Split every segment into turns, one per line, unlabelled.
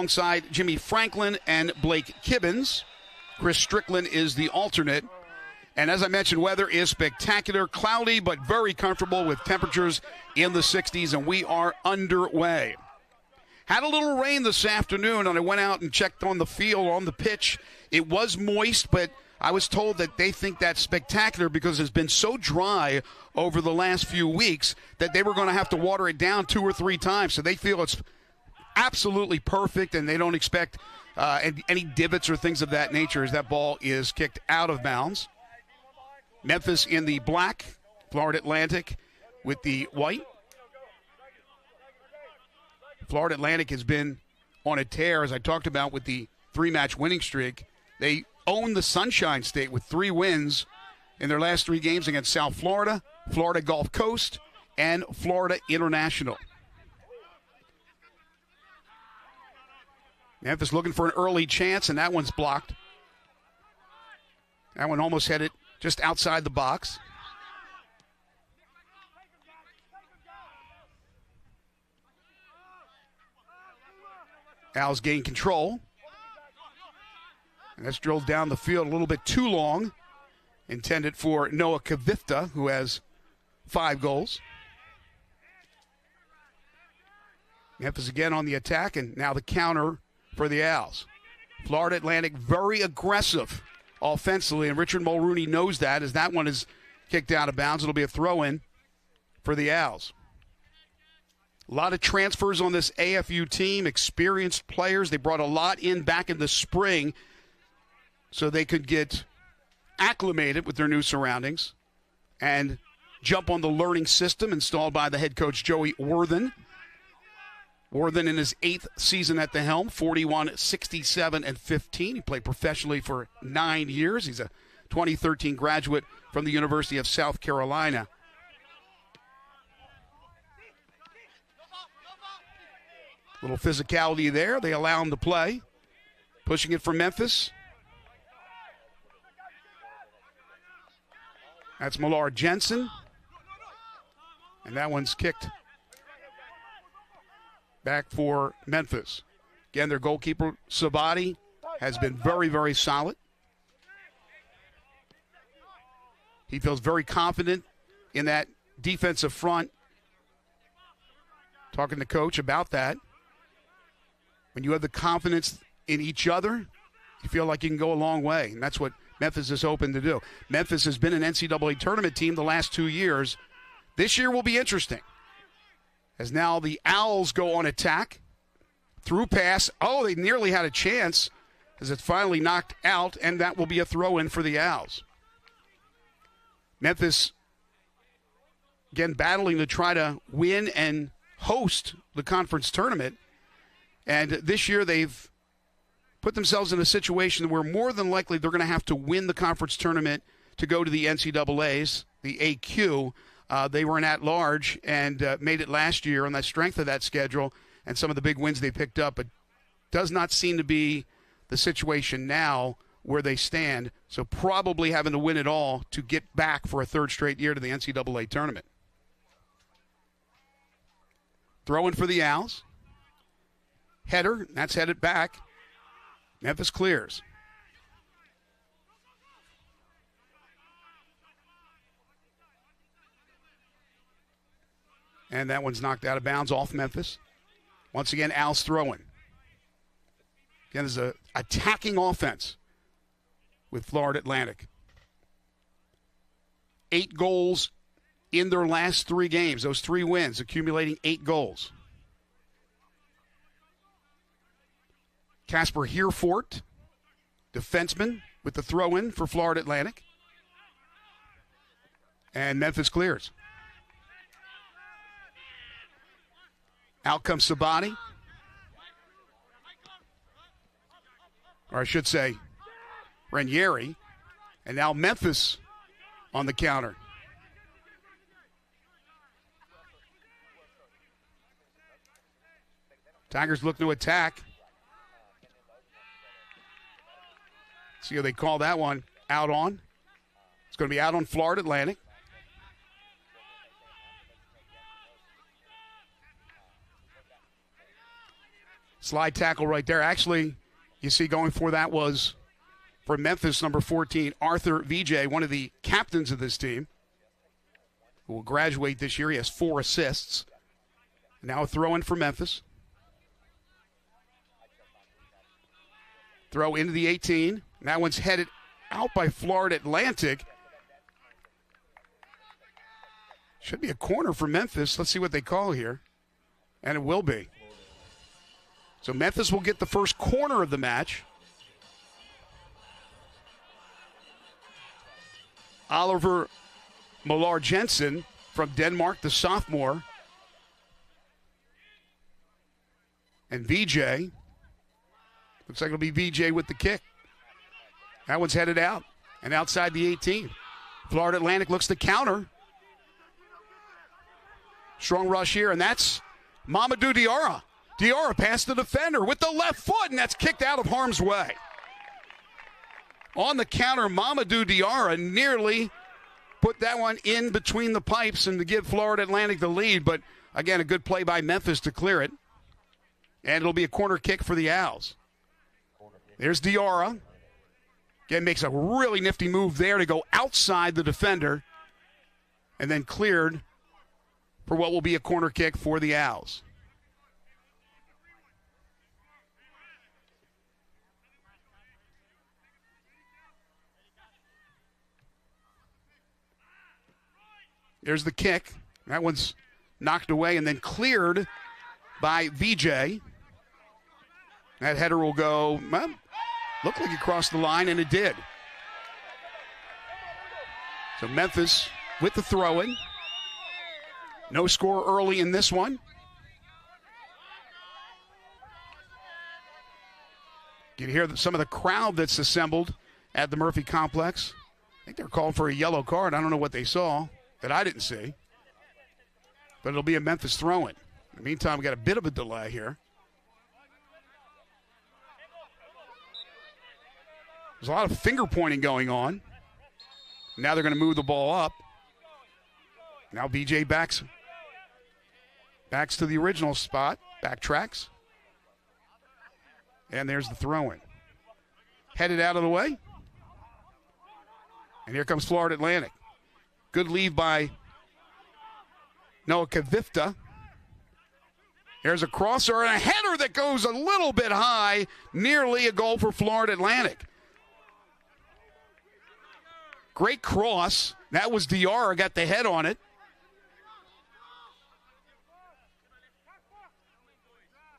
alongside Jimmy Franklin and Blake Kibbins. Chris Strickland is the alternate. And as I mentioned, weather is spectacular, cloudy, but very comfortable with temperatures in the 60s, and we are underway. Had a little rain this afternoon, and I went out and checked on the field, on the pitch. It was moist, but I was told that they think that's spectacular because it's been so dry over the last few weeks that they were going to have to water it down 2 or 3 times. So they feel it's absolutely perfect, and they don't expect any divots or things of that nature as that ball is kicked out of bounds. Memphis in the black, Florida Atlantic with the white. Florida Atlantic has been on a tear, as I talked about, with the 3-match winning streak. They own the Sunshine State with 3 wins in their last 3 games against South Florida, Florida Gulf Coast, and Florida International. Memphis looking for an early chance, and that one's blocked. That one almost had it just outside the box. Al's gained control. And that's drilled down the field a little bit too long. Intended for Noah Kvifte, who has 5 goals. Memphis again on the attack, and now the counter for the Owls. Florida Atlantic very aggressive offensively, and Richard Mulrooney knows that as that one is kicked out of bounds. It'll be a throw-in for the Owls. A lot of transfers on this AFU team, experienced players. They brought a lot in back in the spring so they could get acclimated with their new surroundings and jump on the learning system installed by the head coach Joey Worthen. Worthen in his 8th season at the helm, 41, 67, and 15. He played professionally for 9 years. He's a 2013 graduate from the University of South Carolina. Little physicality there. They allow him to play. Pushing it for Memphis. That's Millard Jensen. And that one's kicked back for Memphis. Again, their goalkeeper, Sabati, has been very, very solid. He feels very confident in that defensive front. Talking to Coach about that. When you have the confidence in each other, you feel like you can go a long way. And that's what Memphis is hoping to do. Memphis has been an NCAA tournament team the last 2 years. This year will be interesting, as now the Owls go on attack. Through pass. Oh, they nearly had a chance as it's finally knocked out, and that will be a throw-in for the Owls. Memphis, again, battling to try to win and host the conference tournament. And this year they've put themselves in a situation where more than likely they're going to have to win the conference tournament to go to the NCAAs, the AQ. They were an at-large and made it last year on the strength of that schedule and some of the big wins they picked up. But does not seem to be the situation now where they stand. So probably having to win it all to get back for a 3rd straight year to the NCAA tournament. Throw in for the Owls. Header, that's headed back. Memphis clears. And that one's knocked out of bounds off Memphis. Once again, Al's throwing. Again, there's an attacking offense with Florida Atlantic. 8 goals in their last 3 games. Those 3 wins, accumulating 8 goals. Casper Hereford, defenseman, with the throw-in for Florida Atlantic. And Memphis clears. Out comes Sabati. Or I should say, Ranieri. And now Memphis on the counter. Tigers looking to attack. See how they call that one out on. It's going to be out on Florida Atlantic. Slide tackle right there. Actually, you see going for that was for Memphis, number 14, Arthur VJ, one of the captains of this team, who will graduate this year. He has 4 assists. Now a throw in for Memphis. Throw into the 18. That one's headed out by Florida Atlantic. Should be a corner for Memphis. Let's see what they call here. And it will be. So Memphis will get the first corner of the match. Oliver Molar Jensen from Denmark, the sophomore. And VJ. Looks like it'll be VJ with the kick. That one's headed out and outside the 18. Florida Atlantic looks to counter. Strong rush here, and that's Mamadou Diarra. Diarra past the defender with the left foot, and that's kicked out of harm's way. On the counter, Mamadou Diarra nearly put that one in between the pipes and to give Florida Atlantic the lead. But, again, a good play by Memphis to clear it. And it'll be a corner kick for the Owls. There's Diarra. Again, makes a really nifty move there to go outside the defender and then cleared for what will be a corner kick for the Owls. There's the kick. That one's knocked away and then cleared by VJ. That header will go, well, looked like it crossed the line, and it did. So Memphis with the throw-in. No score early in this one. You can hear some of the crowd that's assembled at the Murphy Complex. I think they're calling for a yellow card. I don't know what they saw that I didn't see. But it'll be a Memphis throw-in. In the meantime, we got a bit of a delay here. There's a lot of finger pointing going on. Now they're going to move the ball up. Now BJ backs to the original spot, backtracks. And there's the throw-in. Headed out of the way. And here comes Florida Atlantic. Good lead by Noah Kvifte. There's a crosser and a header that goes a little bit high. Nearly a goal for Florida Atlantic. Great cross. That was Diarra, got the head on it.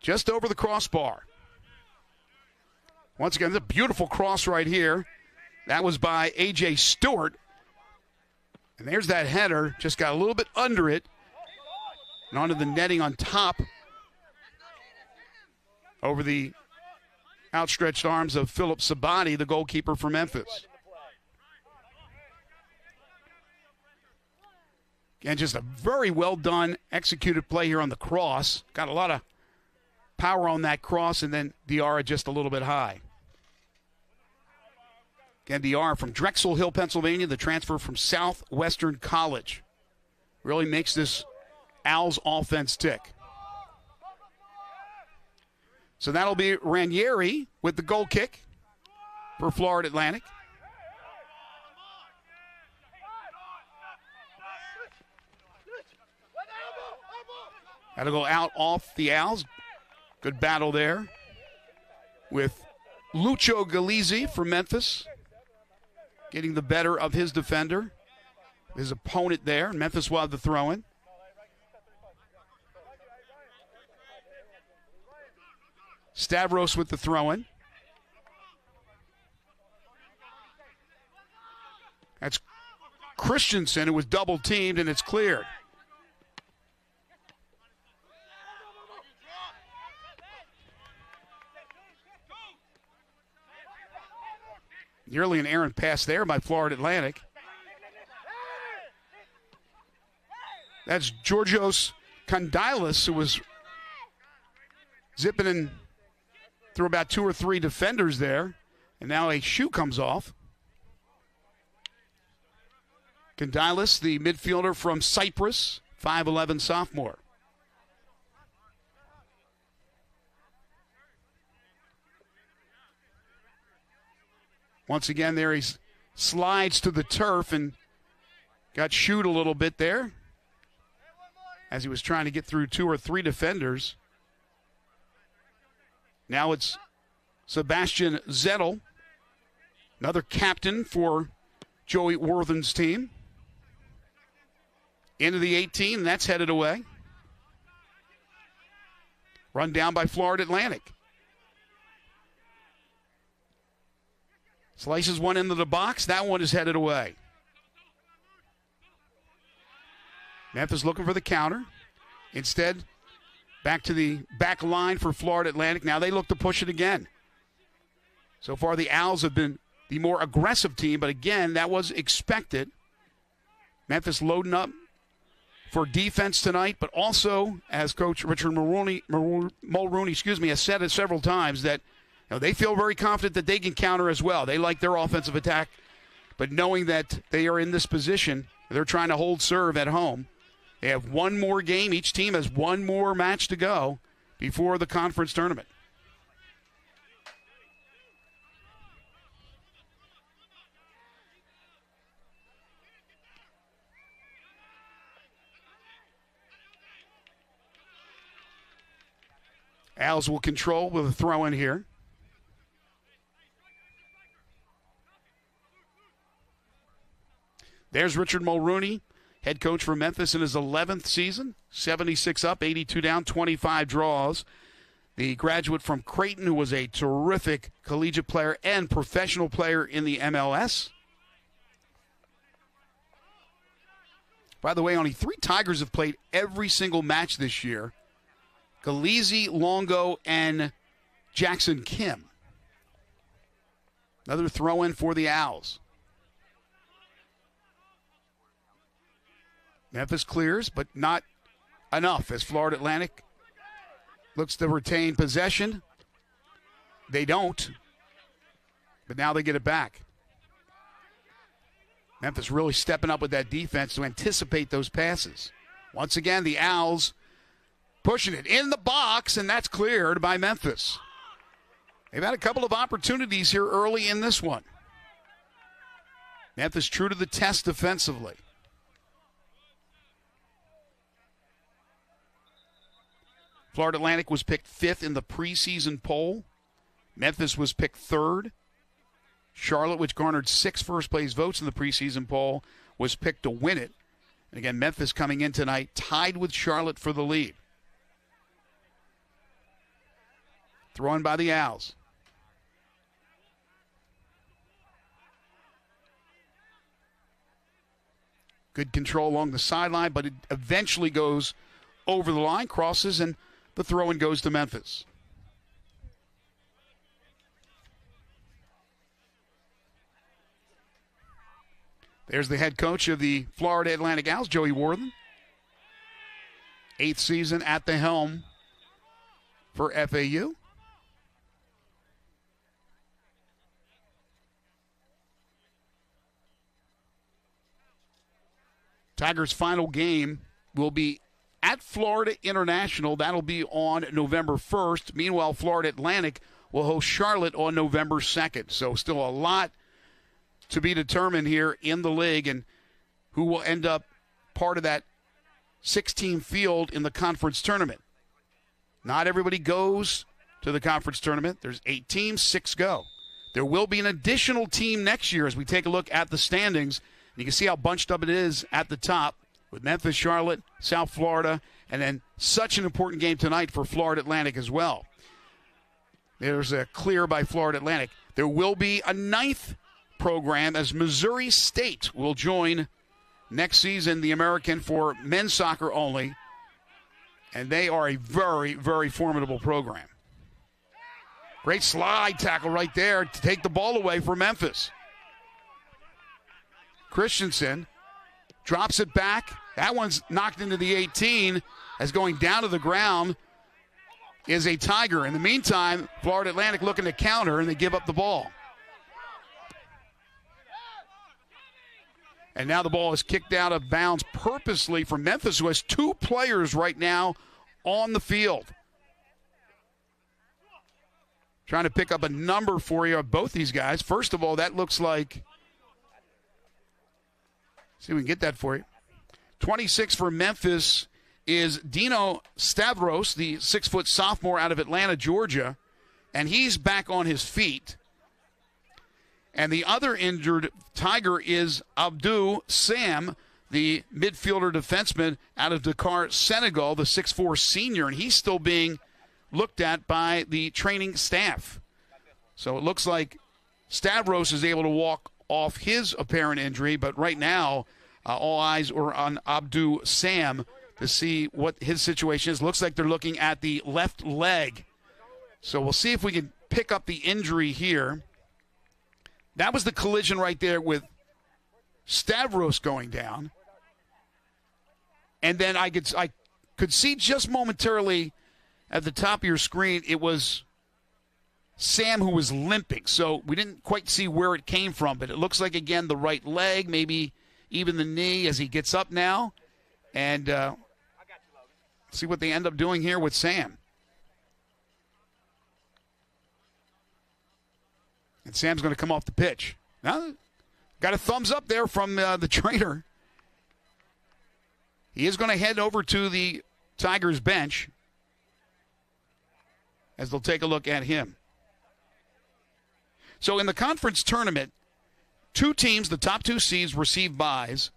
Just over the crossbar. Once again, it's a beautiful cross right here. That was by A.J. Stewart. And there's that header. Just got a little bit under it. And onto the netting on top. Over the outstretched arms of Philip Sabati, the goalkeeper for Memphis. Again, just a very well done, executed play here on the cross. Got a lot of power on that cross, and then Diarra just a little bit high. Again, Diarra from Drexel Hill, Pennsylvania, the transfer from Southwestern College. Really makes this Owls offense tick. So that'll be Ranieri with the goal kick for Florida Atlantic. That'll go out off the Owls. Good battle there with Lucho Galizzi from Memphis getting the better of his defender, his opponent there. Memphis will have the throw-in. Stavros with the throw-in. That's Christensen, who was double-teamed, and it's cleared. Nearly an errant pass there by Florida Atlantic. That's Georgios Kondylis, who was zipping in through about 2 or 3 defenders there. And now a shoe comes off. Kondylis, the midfielder from Cyprus, 5'11" sophomore. Once again there he slides to the turf and got shooed a little bit there as he was trying to get through 2 or 3 defenders. Now it's Sebastian Zettel, another captain for Joey Worthen's team. Into the 18, and that's headed away. Run down by Florida Atlantic. Slices one into the box. That one is headed away. Memphis looking for the counter. Instead, back to the back line for Florida Atlantic. Now they look to push it again. So far, the Owls have been the more aggressive team, but again, that was expected. Memphis loading up for defense tonight, but also, as Coach Richard Mulrooney has said it several times, that they feel very confident that they can counter as well. They like their offensive attack, but knowing that they are in this position, they're trying to hold serve at home. They have one more game. Each team has one more match to go before the conference tournament. Owls will control with a throw in here. There's Richard Mulrooney, head coach for Memphis in his 11th season. 76 up, 82 down, 25 draws. The graduate from Creighton, who was a terrific collegiate player and professional player in the MLS. By the way, only 3 Tigers have played every single match this year. Galeazzi, Longo, and Jackson Kim. Another throw-in for the Owls. Memphis clears, but not enough as Florida Atlantic looks to retain possession. They don't, but now they get it back. Memphis really stepping up with that defense to anticipate those passes. Once again, the Owls pushing it in the box, and that's cleared by Memphis. They've had a couple of opportunities here early in this one. Memphis true to the test defensively. Florida Atlantic was picked 5th in the preseason poll. Memphis was picked 3rd. Charlotte, which garnered 6 first-place votes in the preseason poll, was picked to win it. And again, Memphis coming in tonight tied with Charlotte for the lead. Thrown by the Owls. Good control along the sideline, but it eventually goes over the line, crosses, and the throw-in goes to Memphis. There's the head coach of the Florida Atlantic Owls, Joey Worthen. 8th season at the helm for FAU. Tigers' final game will be at Florida International. That'll be on November 1st. Meanwhile, Florida Atlantic will host Charlotte on November 2nd. So still a lot to be determined here in the league and who will end up part of that 6-team field in the conference tournament. Not everybody goes to the conference tournament. There's 8 teams, 6 go. There will be an additional team next year as we take a look at the standings. You can see how bunched up it is at the top with Memphis, Charlotte, South Florida, and then such an important game tonight for Florida Atlantic as well. There's a clear by Florida Atlantic. There will be a 9th program as Missouri State will join next season the American for men's soccer only, and they are a very, very formidable program. Great slide tackle right there to take the ball away for Memphis. Christensen drops it back. That one's knocked into the 18 as going down to the ground is a Tiger. In the meantime, Florida Atlantic looking to counter, and they give up the ball. And now the ball is kicked out of bounds purposely for Memphis, who has 2 players right now on the field. Trying to pick up a number for you of both these guys. First of all, that looks like, see if we can get that for you. 26 for Memphis is Dino Stavros, the 6-foot sophomore out of Atlanta, Georgia, and he's back on his feet. And the other injured Tiger is Abdou Sam, the midfielder defenseman out of Dakar, Senegal, the 6'4 senior, and he's still being looked at by the training staff. So it looks like Stavros is able to walk off his apparent injury, but right now all eyes are on Abdou Sam to see what his situation is. Looks like they're looking at the left leg. So we'll see if we can pick up the injury here. That was the collision right there with Stavros going down. And then I could see just momentarily at the top of your screen, it was Sam who was limping. So we didn't quite see where it came from, but it looks like, again, the right leg, maybe even the knee as he gets up now. And see what they end up doing here with Sam. And Sam's going to come off the pitch. Now, got a thumbs up there from the trainer. He is going to head over to the Tigers bench as they'll take a look at him. So in the conference tournament, 2 teams, the top 2 seeds, receive byes.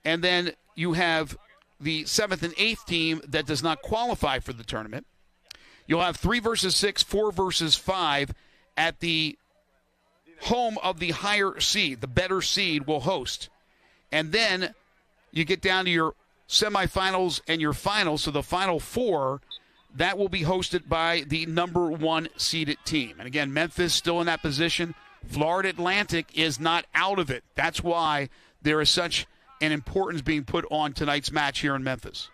And then you have the 7th and 8th team that does not qualify for the tournament. You'll have 3 versus 6, 4 versus 5 at the home of the higher seed. The better seed will host. And then you get down to your semifinals and your finals. So the final 4, that will be hosted by the number 1 seeded team. And again, Memphis still in that position. Florida Atlantic is not out of it. That's why there is such an importance being put on tonight's match here in Memphis.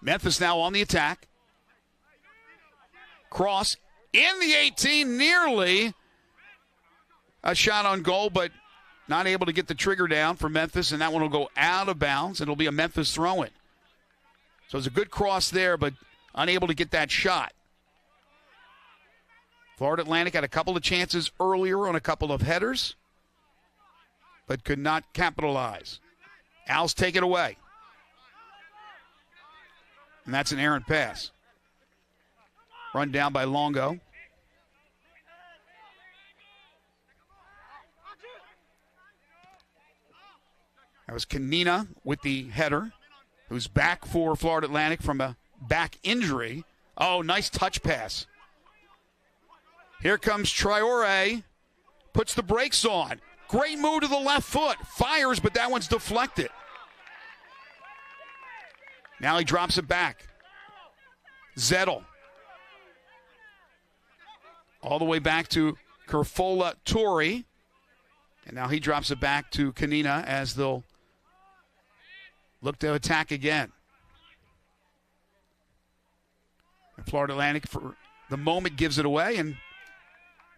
Memphis now on the attack. Cross in the 18, nearly a shot on goal, but not able to get the trigger down for Memphis, and that one will go out of bounds, and it'll be a Memphis throw-in. So it's a good cross there, but unable to get that shot. Florida Atlantic had a couple of chances earlier on a couple of headers, but could not capitalize. Owls take it away. And that's an errant pass. Run down by Longo. That was Kanina with the header, who's back for Florida Atlantic from a back injury. Oh, nice touch pass. Here comes Traore. Puts the brakes on. Great move to the left foot. Fires, but that one's deflected. Now he drops it back. Zettel. All the way back to Kerfola Torrey. And now he drops it back to Kanina as they'll look to attack again. And Florida Atlantic, for the moment, gives it away. And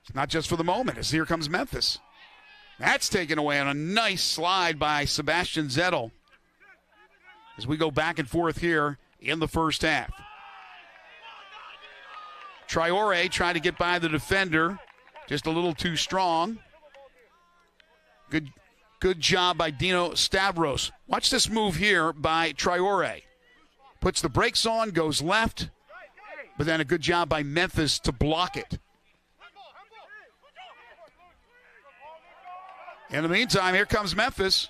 it's not just for the moment, as here comes Memphis. That's taken away on a nice slide by Sebastian Zettel as we go back and forth here in the first half. Traore trying to get by the defender, just a little too strong. Good job by Dino Stavros. Watch this move here by Traore. Puts the brakes on, goes left, but then a good job by Memphis to block it. In the meantime, here comes Memphis.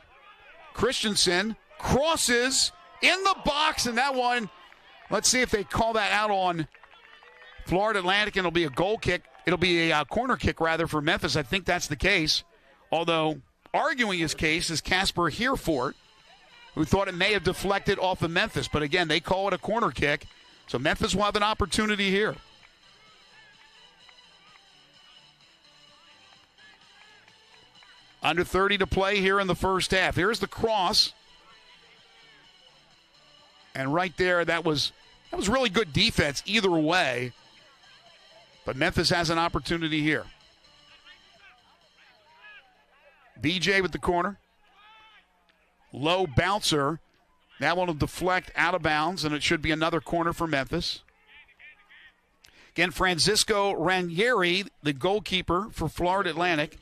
Christensen crosses in the box, and that one, let's see if they call that out on Florida Atlantic, and it'll be a goal kick. It'll be a corner kick, rather, for Memphis. I think that's the case. Although, arguing his case is Casper Hereford, who thought it may have deflected off of Memphis. But again, they call it a corner kick. So Memphis will have an opportunity here. Under 30 to play here in the first half. Here's the cross. And right there, that was really good defense either way. But Memphis has an opportunity here. BJ with the corner. Low bouncer. That one will deflect out of bounds, and it should be another corner for Memphis. Again, Francisco Ranieri, the goalkeeper for Florida Atlantic.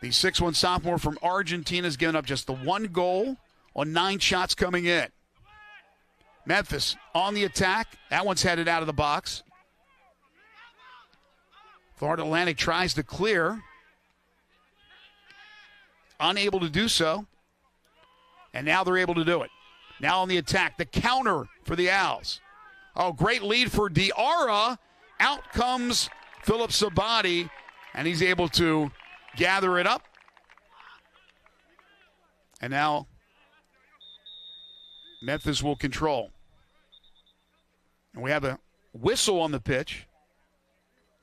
The 6'1" sophomore from Argentina has given up just the one goal on 9 shots coming in. Memphis on the attack. That one's headed out of the box. Florida Atlantic tries to clear. Unable to do so. And now they're able to do it. Now on the attack. The counter for the Owls. Oh, great lead for Diarra. Out comes Philip Sabati, and he's able to gather it up. And now Memphis will control. And we have a whistle on the pitch.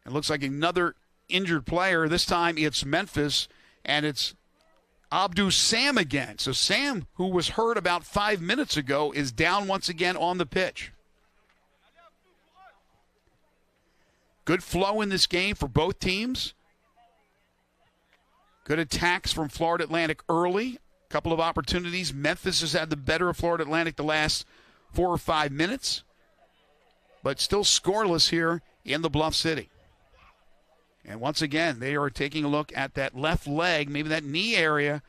It looks like another injured player. This time it's Memphis, and it's Abdu Sam again. So Sam, who was hurt about 5 minutes ago, is down once again on the pitch. Good flow in this game for both teams. Good attacks from Florida Atlantic early. A couple of opportunities. Memphis has had the better of Florida Atlantic the last 4 or 5 minutes, but still scoreless here in the Bluff City. And once again, they are taking a look at that left leg, maybe that knee area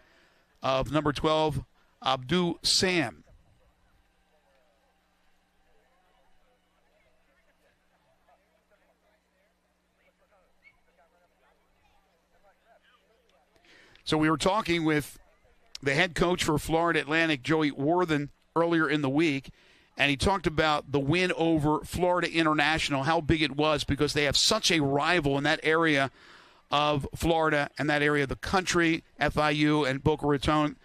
of number 12, Abdu Sam. So we were talking with the head coach for Florida Atlantic, Joey Worthen, earlier in the week, and he talked about the win over Florida International, how big it was because they have such a rival in that area of Florida and that area of the country. FIU and Boca Raton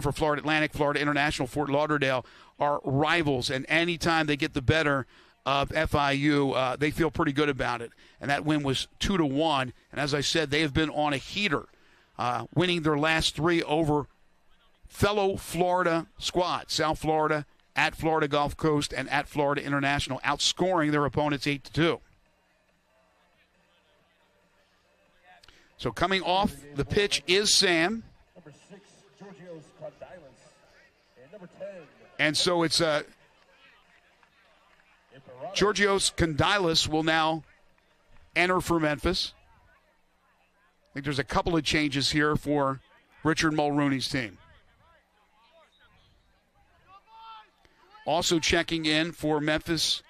for Florida Atlantic, Florida International, Fort Lauderdale are rivals, and anytime they get the better of FIU, they feel pretty good about it. And that win was 2-1, and as I said, they have been on a heater. Winning their last 3 over fellow Florida squads, South Florida, at Florida Gulf Coast, and at Florida International, outscoring their opponents 8-2. So coming off the pitch is Sam.
Number 6, Georgios Condylas. And number 10.
And so it's Georgios Condylas will now enter for Memphis. I think there's a couple of changes here for Richard Mulrooney's team. Also checking in for Memphis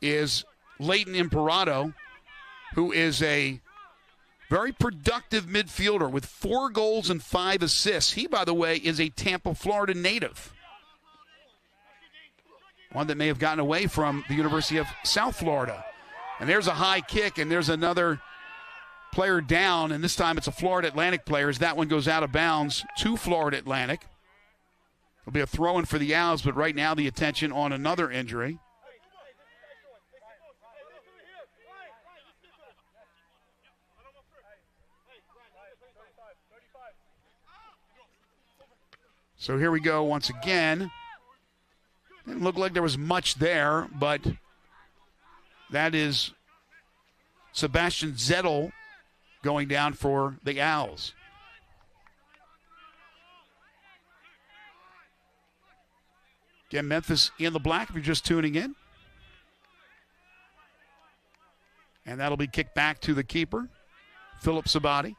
is Leighton Imperato, who is a very productive midfielder with 4 goals and 5 assists. He, by the way, is a Tampa, Florida native. One that may have gotten away from the University of South Florida. And there's a high kick, and there's another player down, and this time it's a Florida Atlantic player as that one goes out of bounds to Florida Atlantic. It'll be a throw-in for the Owls, but right now the attention on another injury. So here we go once again. Didn't look like there was much there, but that is Sebastian Zettel going down for the Owls. Again, Memphis in the black if you're just tuning in. And that'll be kicked back to the keeper, Philip Sabati.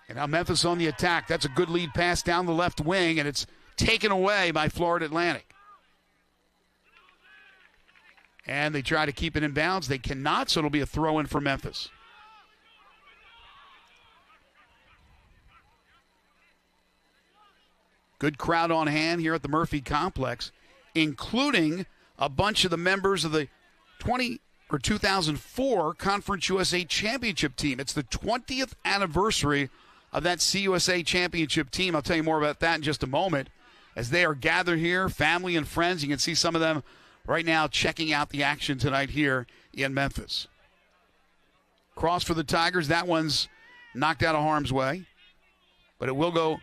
And now Memphis on the attack. That's a good lead pass down the left wing, and it's taken away by Florida Atlantic. And they try to keep it in bounds. They cannot, so it'll be a throw-in for Memphis. Good crowd on hand here at the Murphy Complex, including a bunch of the members of the 2004 Conference USA Championship team. It's the 20th anniversary of that CUSA Championship team. I'll tell you more about that in just a moment. As they are gathered here, family and friends, you can see some of them right now checking out the action tonight here in Memphis. Cross for the Tigers. That one's knocked out of harm's way. But it will go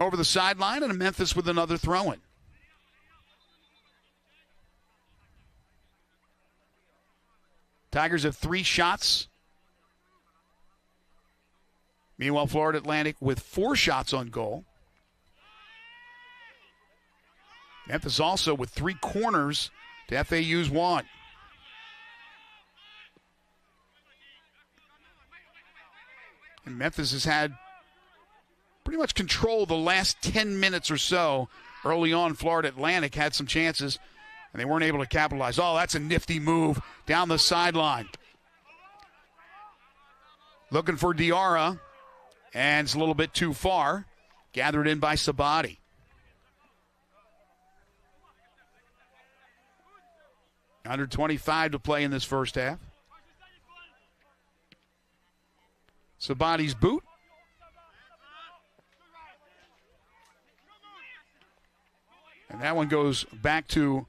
over the sideline, and Memphis with another throw-in. Tigers have 3 shots. Meanwhile, Florida Atlantic with 4 shots on goal. Memphis also with 3 corners to FAU's 1. And Memphis has had pretty much control the last 10 minutes or so. Early on, Florida Atlantic had some chances, and they weren't able to capitalize. Oh, that's a nifty move down the sideline. Looking for Diarra, and it's a little bit too far. Gathered in by Sabati. Under 25 to play in this first half. Sabati's boot. And that one goes back to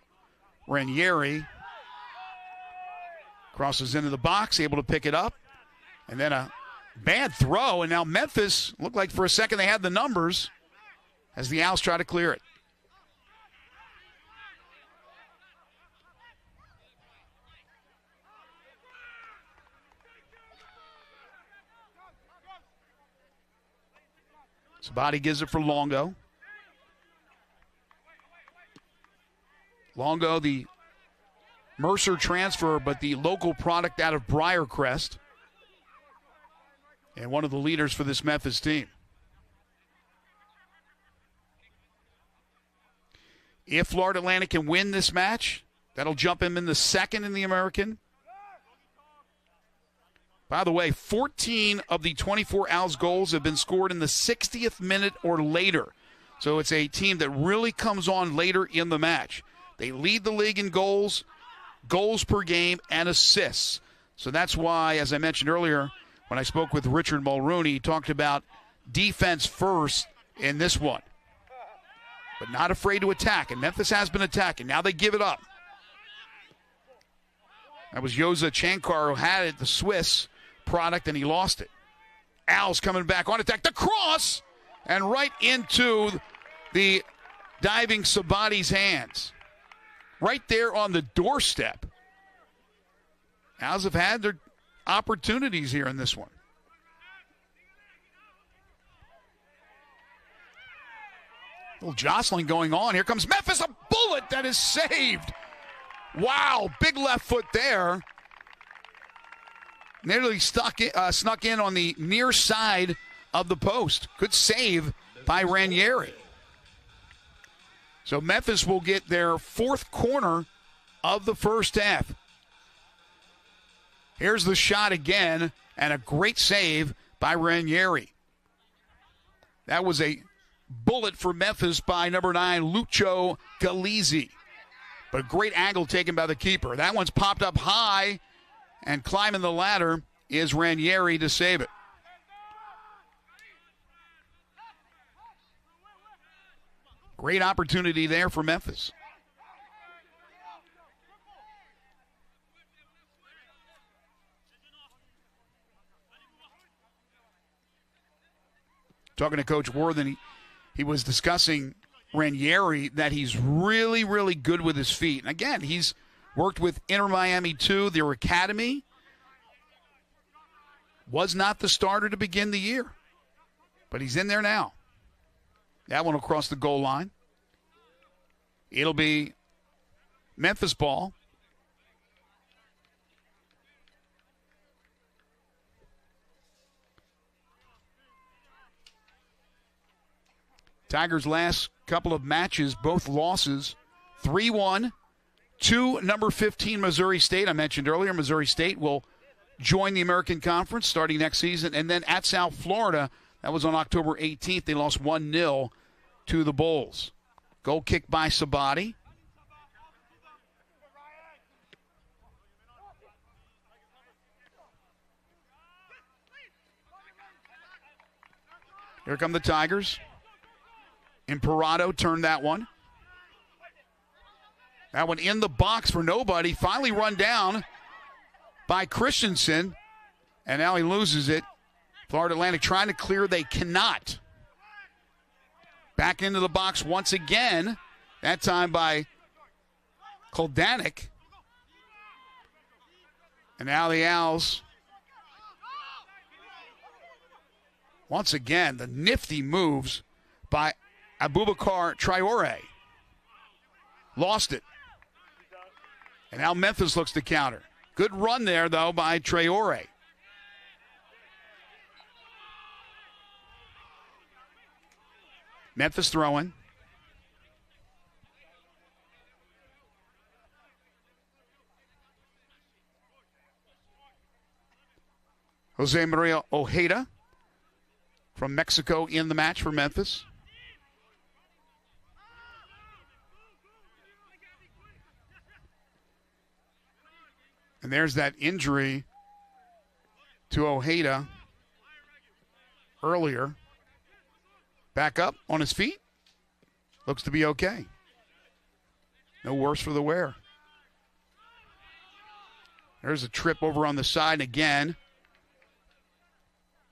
Ranieri. Crosses into the box, able to pick it up. And then a bad throw. And now Memphis, looked like for a second they had the numbers as the Owls try to clear it. Sabati gives it for Longo. Longo, the Mercer transfer, but the local product out of Briarcrest. And one of the leaders for this Memphis team. If Florida Atlantic can win this match, that'll jump him in the second in the American. By the way, 14 of the 24 Owls goals have been scored in the 60th minute or later. So it's a team that really comes on later in the match. They lead the league in goals, goals per game, and assists. So that's why, as I mentioned earlier, when I spoke with Richard Mulrooney, he talked about defense first in this one. But not afraid to attack, and Memphis has been attacking. Now they give it up. That was Yoza Chankar who had it, the Swiss product, and he lost it. Owls coming back on attack. The cross! And right into the diving Sabati's hands. Right there on the doorstep. Owls have had their opportunities here in this one. A little jostling going on. Here comes Memphis, a bullet that is saved. Wow, big left foot there. Nearly snuck in on the near side of the post. Good save by Ranieri. So Memphis will get their 4th corner of the first half. Here's the shot again, and a great save by Ranieri. That was a bullet for Memphis by number 9, Lucho Galizzi. But a great angle taken by the keeper. That one's popped up high, and climbing the ladder is Ranieri to save it. Great opportunity there for Memphis. Talking to Coach Worthen, he was discussing Ranieri, that he's really, really good with his feet. And again, he's worked with Inter Miami too, their academy. Was not the starter to begin the year, but he's in there now. That one will cross the goal line. It'll be Memphis ball. Tigers' last couple of matches, both losses, 3-1 to number 15 Missouri State. I mentioned earlier, Missouri State will join the American Conference starting next season. And then at South Florida, that was on October 18th, they lost 1-0 to the Bulls. Goal kick by Sabati. Here come the Tigers. Imperato turned that one. That one in the box for nobody. Finally run down by Christensen. And now he loses it. Florida Atlantic trying to clear. They cannot. Back into the box once again. That time by Koldanik. And now the Owls Once again, the nifty moves by Abubakar Traore. Lost it. And now Memphis looks to counter. Good run there, though, by Traore. Memphis throwing. Jose Maria Ojeda from Mexico in the match for Memphis. And there's that injury to Ojeda earlier. Back up on his feet. Looks to be okay. No worse for the wear. There's a trip over on the side again.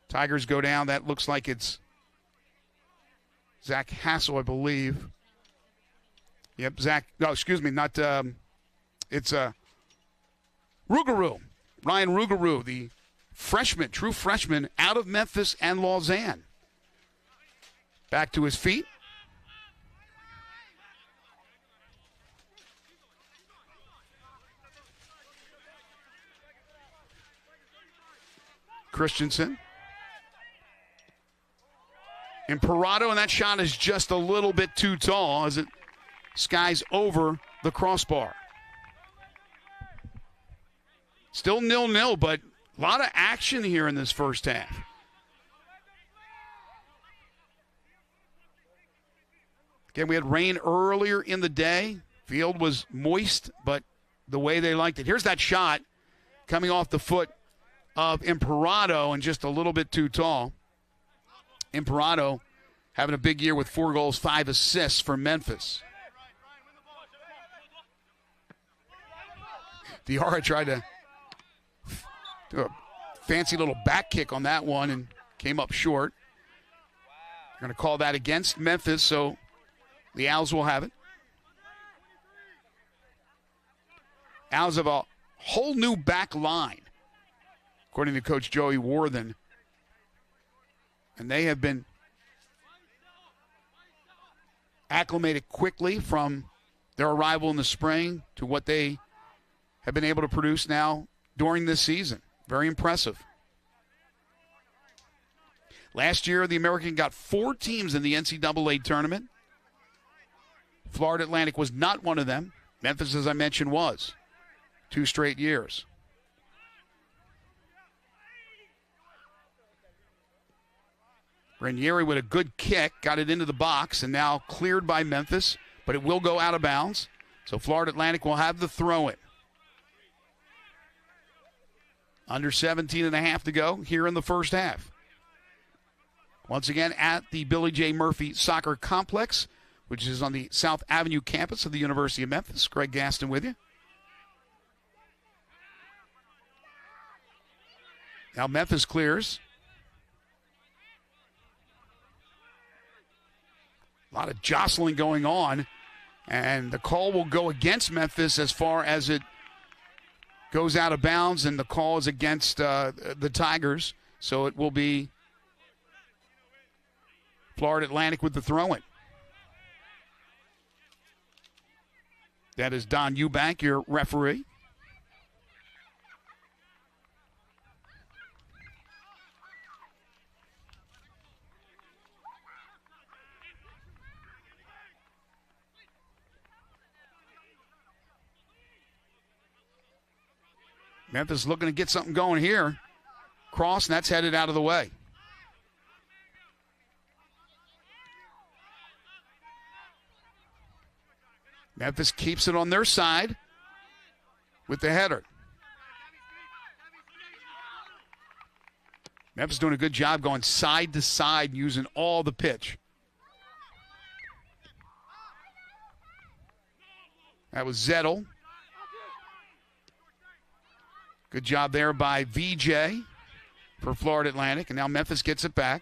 Tigers go down. That looks like it's Zach Hassel, I believe. Yep, Zach. No, excuse me, not. It's Rougarou. Ryan Rougarou, the freshman, true freshman out of Memphis and Lausanne. Back to his feet. Christensen. Imperato, and that shot is just a little bit too tall as it skies over the crossbar. Still 0-0, but a lot of action here in this first half. Again, we had rain earlier in the day. Field was moist, but the way they liked it. Here's that shot coming off the foot of Imperato and just a little bit too tall. Imperato having a big year with 4 goals, 5 assists for Memphis. Diarra tried to do a fancy little back kick on that one and came up short. They're going to call that against Memphis, so the Owls will have it. Owls have a whole new back line, according to Coach Joey Worthen. And they have been acclimated quickly from their arrival in the spring to what they have been able to produce now during this season. Very impressive. Last year, the American got 4 teams in the NCAA tournament. Florida Atlantic was not one of them. Memphis, as I mentioned, was. 2 straight years. Ranieri with a good kick, got it into the box, and now cleared by Memphis, but it will go out of bounds. So Florida Atlantic will have the throw-in. Under 17 and a half to go here in the first half. Once again, at the Billy J. Murphy Soccer Complex, which is on the South Avenue campus of the University of Memphis. Greg Gaston with you. Now Memphis clears. A lot of jostling going on, and the call will go against Memphis as far as it goes out of bounds, and the call is against the Tigers, so it will be Florida Atlantic with the throw-in. That is Don Eubank, your referee. Memphis looking to get something going here. Cross, and that's headed out of the way. Memphis keeps it on their side with the header. Memphis doing a good job going side to side, using all the pitch. That was Zettel. Good job there by VJ for Florida Atlantic. And now Memphis gets it back.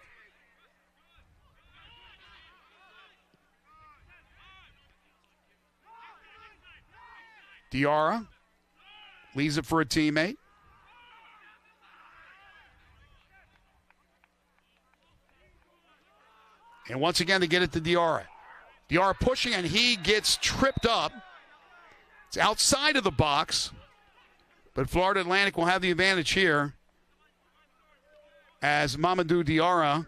Diarra leaves it for a teammate. And once again, they get it to Diarra. Diarra pushing, and he gets tripped up. It's outside of the box, but Florida Atlantic will have the advantage here as Mamadou Diarra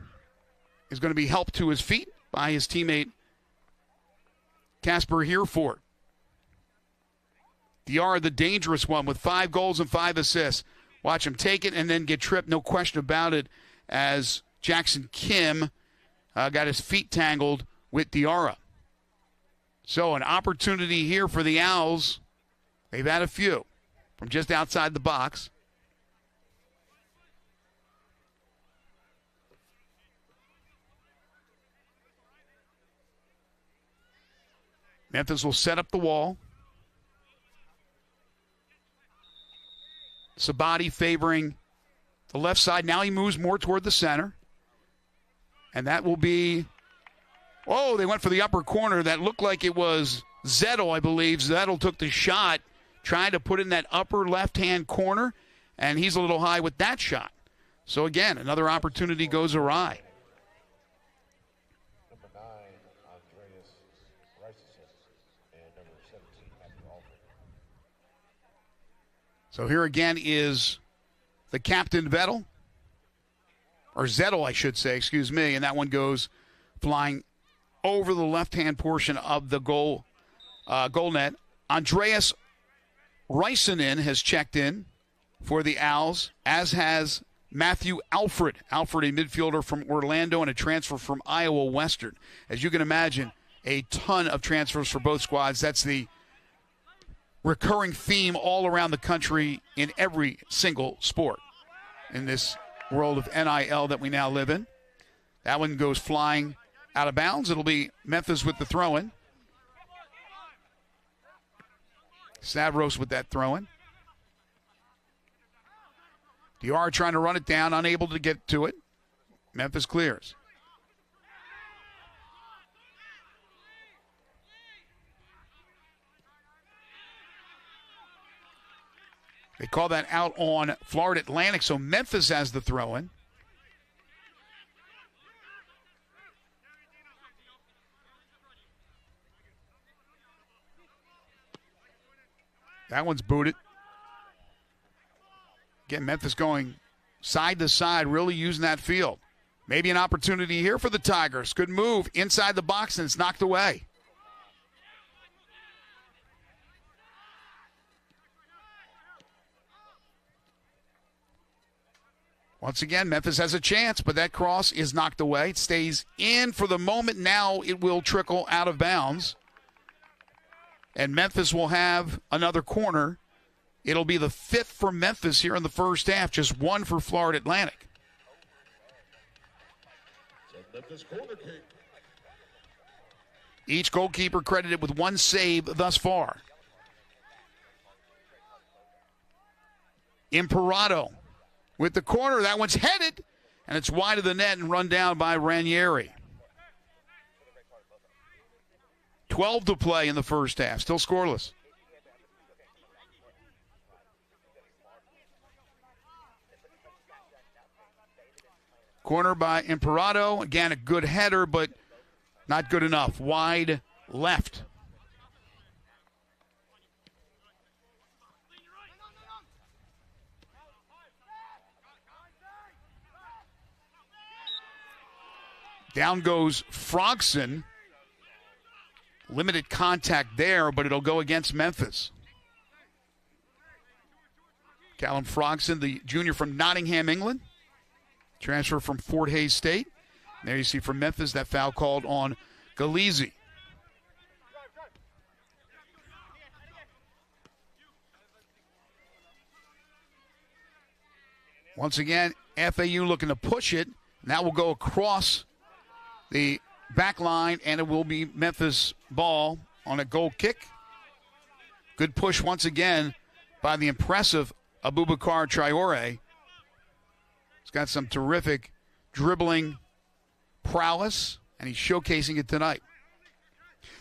is going to be helped to his feet by his teammate Casper Hereford. Diarra, the dangerous one, with 5 goals and 5 assists. Watch him take it and then get tripped, no question about it, as Jackson Kim got his feet tangled with Diarra. So an opportunity here for the Owls. They've had a few from just outside the box. Memphis will set up the wall. Sabati favoring the left side. Now he moves more toward the center. And that will be, oh, they went for the upper corner. That looked like it was Zettel, I believe. Zettel took the shot, trying to put in that upper left-hand corner, and he's a little high with that shot. So, again, another opportunity goes awry.
Number 9, Andreas Reisison, and number 17, Matthew Alford.
So here again is the captain Vettel, or Zettel, I should say, excuse me, and that one goes flying over the left-hand portion of the goal net. Andreas Reisinen has checked in for the Owls, as has Matthew Alfred. Alfred, a midfielder from Orlando and a transfer from Iowa Western. As you can imagine, a ton of transfers for both squads. That's the recurring theme all around the country in every single sport in this world of NIL that we now live in. That one goes flying out of bounds. It'll be Memphis with the throw-in. Stavros with that throw-in. Diarra trying to run it down, unable to get to it. Memphis clears. They call that out on Florida Atlantic, so Memphis has the throw-in. That one's booted. Again, Memphis going side to side, really using that field. Maybe an opportunity here for the Tigers. Good move inside the box, and it's knocked away. Once again, Memphis has a chance, but that cross is knocked away. It stays in for the moment. Now it will trickle out of bounds. And Memphis will have another corner. It'll be the 5th for Memphis here in the first half, just 1 for Florida Atlantic.
Memphis corner kick.
Each goalkeeper credited with 1 save thus far. Imperato with the corner. That one's headed, and it's wide of the net and run down by Ranieri. 12 to play in the first half, still scoreless. Corner by Imperato. Again, a good header, but not good enough. Wide left. Down goes Frogson. Limited contact there, but it'll go against Memphis. Callum Frogson, the junior from Nottingham, England. Transfer from Fort Hays State. And there you see from Memphis that foul called on Galizzi. Once again, FAU looking to push it. And that will go across the back line, and it will be Memphis ball on a goal kick. Good push once again by the impressive Abubakar Traore. He's got some terrific dribbling prowess, and he's showcasing it tonight.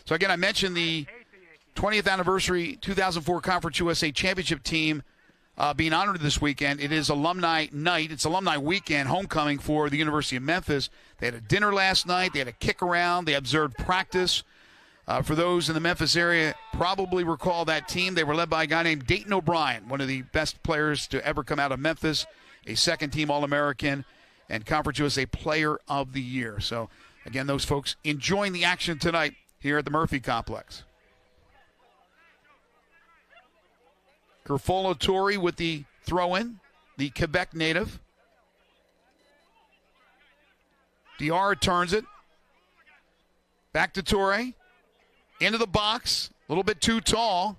So again, I mentioned the 20th anniversary 2004 Conference USA Championship team being honored this weekend. It is alumni night. It's alumni weekend, homecoming for the University of Memphis. They had a dinner last night. They had a kick around. They observed practice. For those in the Memphis area, probably recall that team. They were led by a guy named Dayton O'Brien, one of the best players to ever come out of Memphis, a second-team All-American, and Conference USA Player of the Year. So, again, those folks enjoying the action tonight here at the Murphy Complex. Kerfolo Torrey with the throw-in, the Quebec native. Diarra turns it. Back to Torrey. Into the box, a little bit too tall,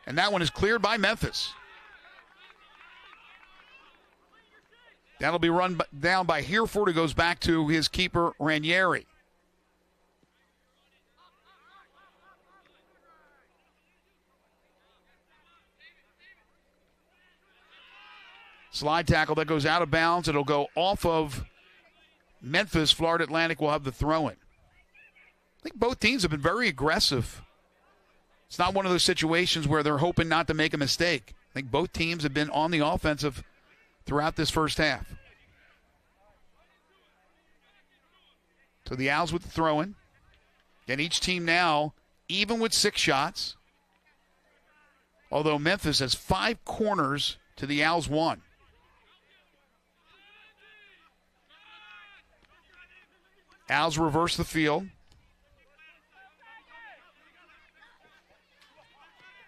and that one is cleared by Memphis. That'll be run down by Hereford, who goes back to his keeper, Ranieri. Slide tackle that goes out of bounds. It'll go off of Memphis. Florida Atlantic will have the throw-in. I think both teams have been very aggressive. It's not one of those situations where they're hoping not to make a mistake. I think both teams have been on the offensive throughout this first half. So the Owls with the throw-in. And each team now even with 6 shots. Although Memphis has 5 corners to the Owls 1. Owls reverse the field.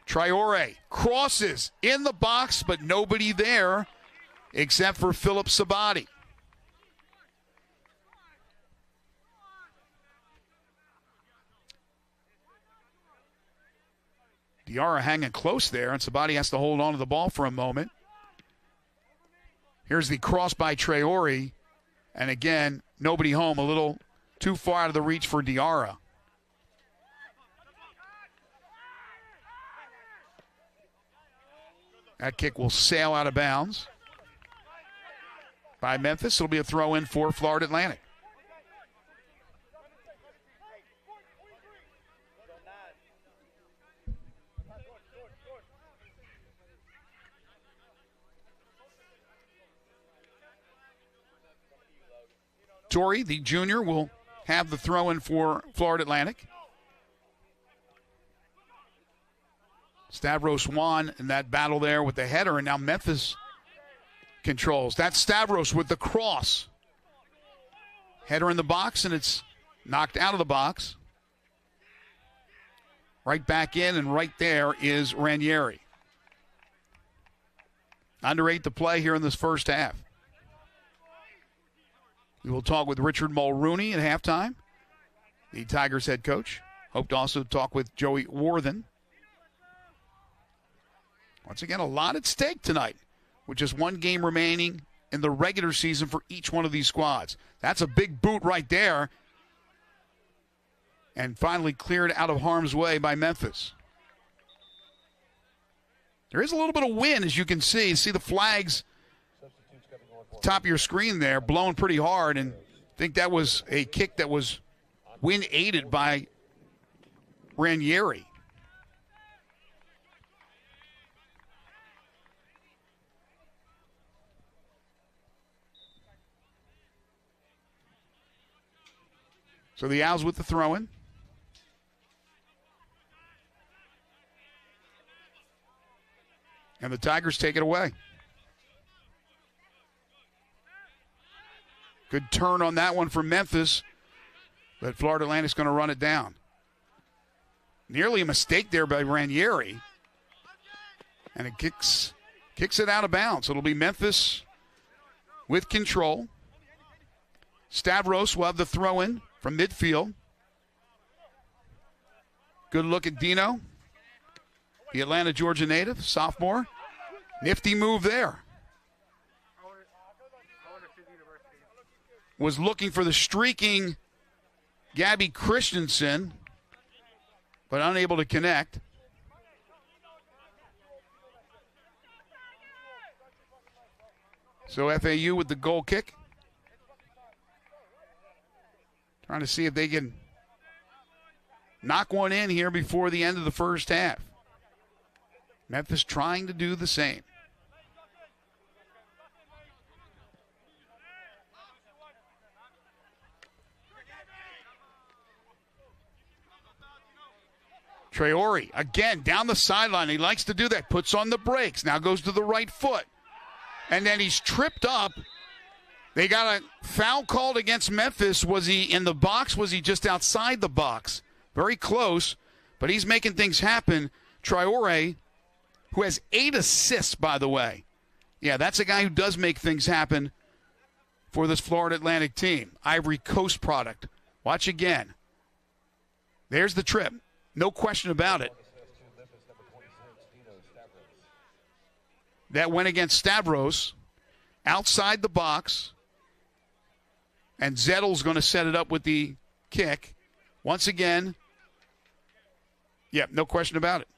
Traore crosses in the box, but nobody there except for Philip Sabati. Diarra hanging close there, and Sabati has to hold on to the ball for a moment. Here's the cross by Traore, and again, nobody home, a little too far out of the reach for Diarra. That kick will sail out of bounds by Memphis. It'll be a throw-in for Florida Atlantic. Torrey, the junior, will have the throw-in for Florida Atlantic. Stavros won in that battle there with the header, and now Memphis controls. That's Stavros with the cross. Header in the box, and it's knocked out of the box. Right back in, and right there is Ranieri. Under 8 to play here in this first half. We will talk with Richard Mulrooney at halftime, the Tigers head coach. Hope to also talk with Joey Worthen. Once again, a lot at stake tonight, with just 1 game remaining in the regular season for each one of these squads. That's a big boot right there. And finally cleared out of harm's way by Memphis. There is a little bit of wind, as you can see. See the flags top of your screen there, blowing pretty hard. And I think that was a kick that was wind-aided by Ranieri. So the Owls with the throw-in. And the Tigers take it away. Good turn on that one for Memphis, but Florida Atlantic's going to run it down. Nearly a mistake there by Ranieri. And it kicks it out of bounds. It'll be Memphis with control. Stavros will have the throw-in from midfield. Good look at Dino, the Atlanta, Georgia native, sophomore. Nifty move there. Was looking for the streaking Gabby Christensen, but unable to connect. So FAU with the goal kick. Trying to see if they can knock one in here before the end of the first half. Memphis trying to do the same. Traore, again, down the sideline. He likes to do that. Puts on the brakes. Now goes to the right foot. And then he's tripped up. They got a foul called against Memphis. Was he in the box? Was he just outside the box? Very close, but he's making things happen. Traore, who has 8 assists, by the way. Yeah, that's a guy who does make things happen for this Florida Atlantic team. Ivory Coast product. Watch again. There's the trip. No question about it. That went against Stavros outside the box. And Zettel's going to set it up with the kick. Once again, no question about it.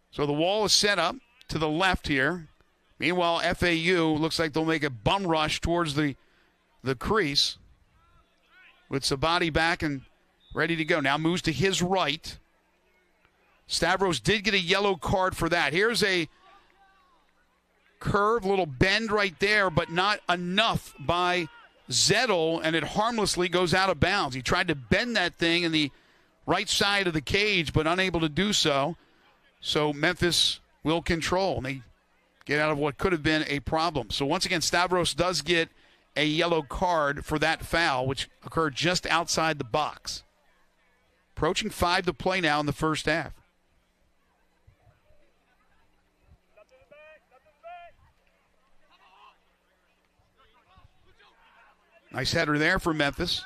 So the wall is set up to the left here. Meanwhile, FAU looks like they'll make a bum rush towards the crease with Sabati back and ready to go. Now moves to his right. Stavros did get a yellow card for that. Here's a curve, little bend right there, but not enough by Zettel, and it harmlessly goes out of bounds. He tried to bend that thing in the right side of the cage, but unable to do so. So Memphis will control, and they get out of what could have been a problem. So once again, Stavros does get a yellow card for that foul, which occurred just outside the box. Approaching 5 to play now in the first half. Nice header there for Memphis.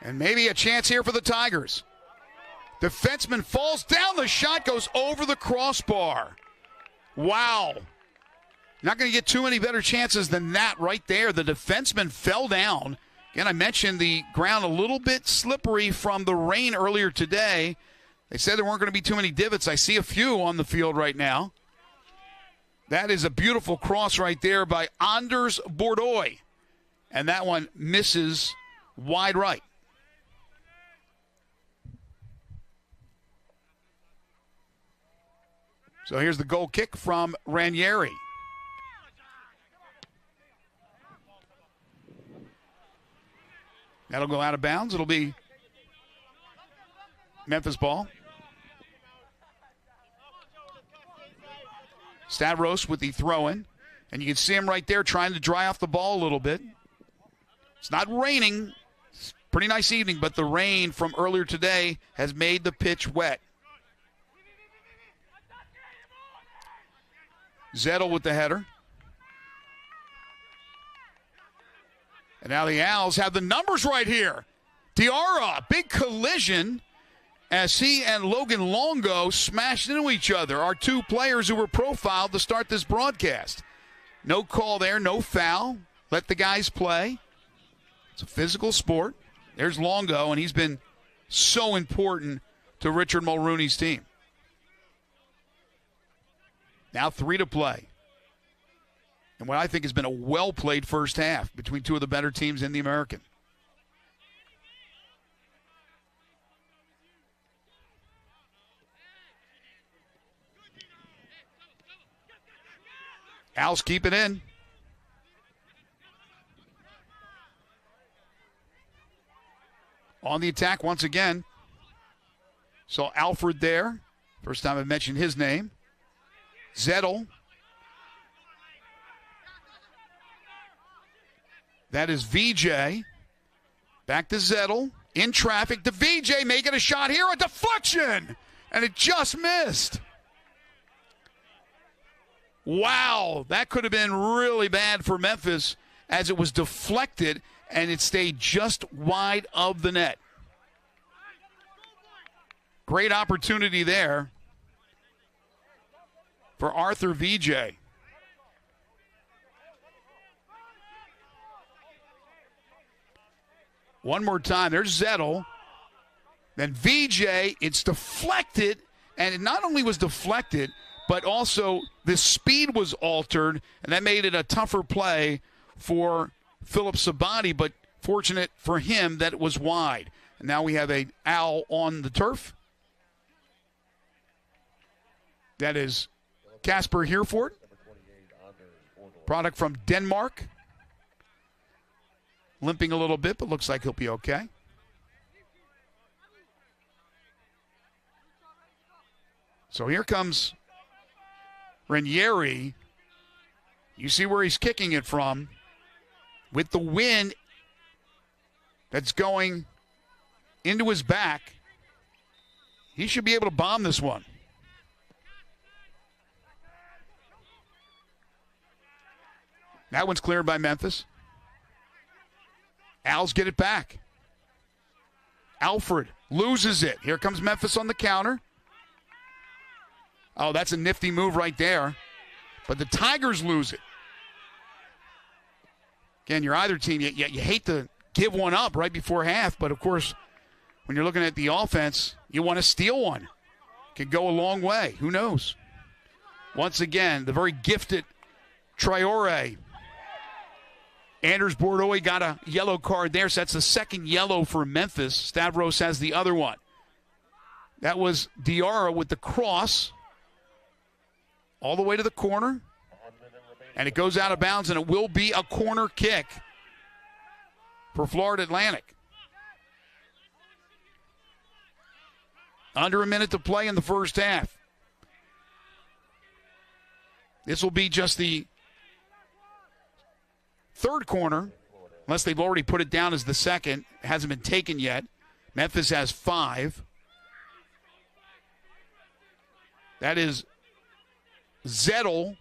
And maybe a chance here for the Tigers. Defenseman falls down. The shot goes over the crossbar. Wow. Not going to get too many better chances than that right there. The defenseman fell down. Again, I mentioned the ground a little bit slippery from the rain earlier today. They said there weren't going to be too many divots. I see a few on the field right now. That is a beautiful cross right there by Anders Bordoy. And that one misses wide right. So here's the goal kick from Ranieri. That'll go out of bounds. It'll be Memphis ball. Stavros with the throw-in. And you can see him right there trying to dry off the ball a little bit. It's not raining. It's a pretty nice evening, but the rain from earlier today has made the pitch wet. Zettel with the header. And now the Owls have the numbers right here. Diarra, big collision as he and Logan Longo smashed into each other. Our two players who were profiled to start this broadcast. No call there, no foul. Let the guys play. It's a physical sport. There's Longo, and he's been so important to Richard Mulrooney's team. Now 3 to play. And what I think has been a well-played first half between two of the better teams in the American. Owls keep it in. On the attack once again. So Alfred there. First time I've mentioned his name. Zettel. That is VJ. Back to Zettel. In traffic to VJ, making a shot here. A deflection! And it just missed. Wow, that could have been really bad for Memphis as it was deflected and it stayed just wide of the net. Great opportunity there for Arthur VJ. One more time. There's Zettel. Then VJ, it's deflected, and it not only was deflected, but also the speed was altered, and that made it a tougher play for Philip Sabati, but fortunate for him that it was wide. And now we have an Owl on the turf. That is Casper Hereford, product from Denmark. Limping a little bit, but looks like he'll be okay. So here comes Ranieri. You see where he's kicking it from. With the wind that's going into his back, he should be able to bomb this one. That one's cleared by Memphis. Owls get it back. Alfred loses it. Here comes Memphis on the counter. Oh, that's a nifty move right there. But the Tigers lose it. Again, you're either team, you hate to give one up right before half, but of course, when you're looking at the offense, you want to steal one. Could go a long way. Who knows? Once again, the very gifted Traore. Anders Bordeaux got a yellow card there, so that's the second yellow for Memphis. Stavros has the other one. That was Diarra with the cross all the way to the corner. And it goes out of bounds, and it will be a corner kick for Florida Atlantic. Under a minute to play in the first half. This will be just the third corner, unless they've already put it down as the second. It hasn't been taken yet. Memphis has 5. That is Zettel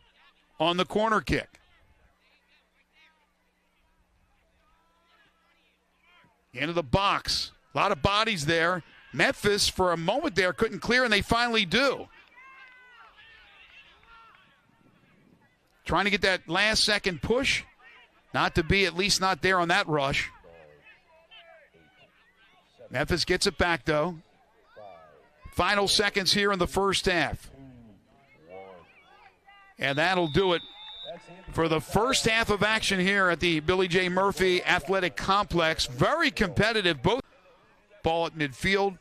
on the corner kick. Into the box. A lot of bodies there. Memphis, for a moment there, couldn't clear, and they finally do. Trying to get that last-second push. Not to be, at least not there on that rush. Memphis gets it back, though. Final seconds here in the first half. And that'll do it for the first half of action here at the Billy J. Murphy Athletic Complex. Very competitive. Both ball at midfield.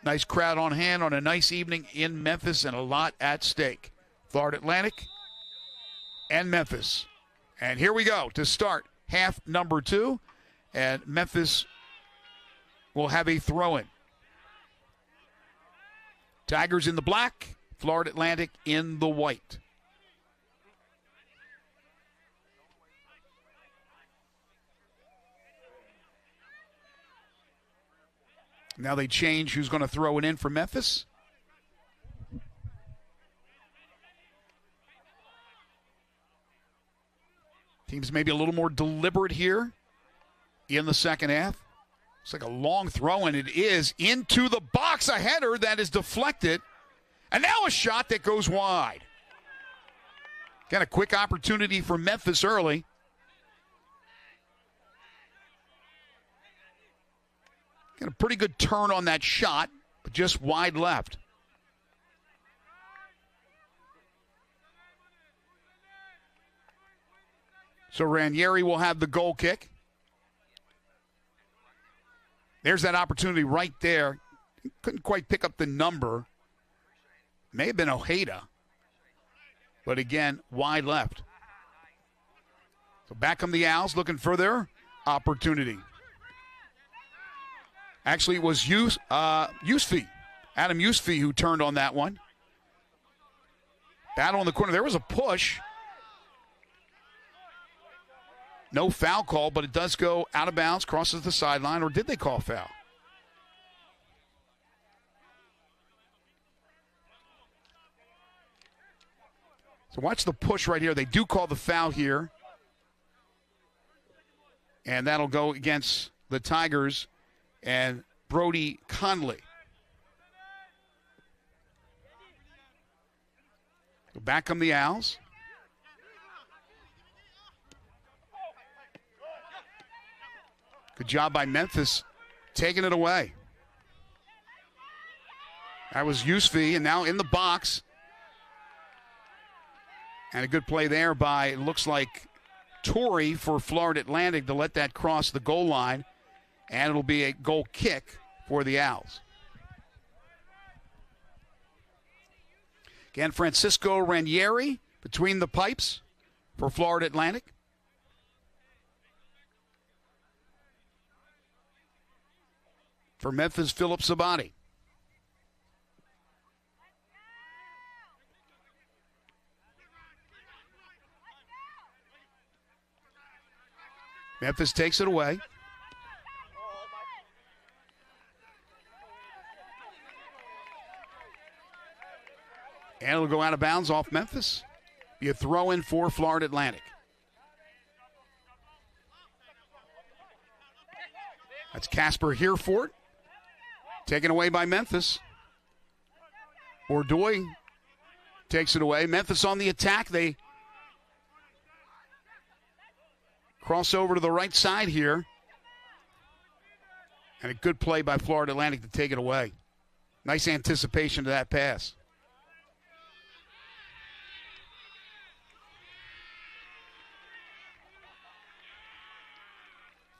Nice crowd on hand on a nice evening in Memphis and a lot at stake. Florida Atlantic and Memphis. And here we go to start half number 2. And Memphis will have a throw-in. Tigers in the black. Florida Atlantic in the white. Now they change who's going to throw it in for Memphis. Teams maybe a little more deliberate here in the second half. It's like a long throw, and it is into the box. A header that is deflected. And now a shot that goes wide. Got a quick opportunity for Memphis early. Got a pretty good turn on that shot, but just wide left. So Ranieri will have the goal kick. There's that opportunity right there. Couldn't quite pick up the number. May have been Ojeda. But again, wide left. So back come the Owls looking for their opportunity. Actually, it was Yusfi, Adam Yusfi, who turned on that one. Battle in the corner. There was a push. No foul call, but it does go out of bounds, crosses the sideline, or did they call foul? So watch the push right here. They do call the foul here. And that'll go against the Tigers and Brody Conley. So back come the Owls. Good job by Memphis taking it away. That was Yusfi, and now in the box. And a good play there by, it looks like, Torrey for Florida Atlantic to let that cross the goal line. And it'll be a goal kick for the Owls. Again, Francisco Ranieri between the pipes for Florida Atlantic. For Memphis, Philip Sabati. Memphis takes it away. And it'll go out of bounds off Memphis. Be a throw-in for Florida Atlantic. That's Casper Hereford. Taken away by Memphis. Bordoy takes it away. Memphis on the attack. They cross over to the right side here. And a good play by Florida Atlantic to take it away. Nice anticipation to that pass.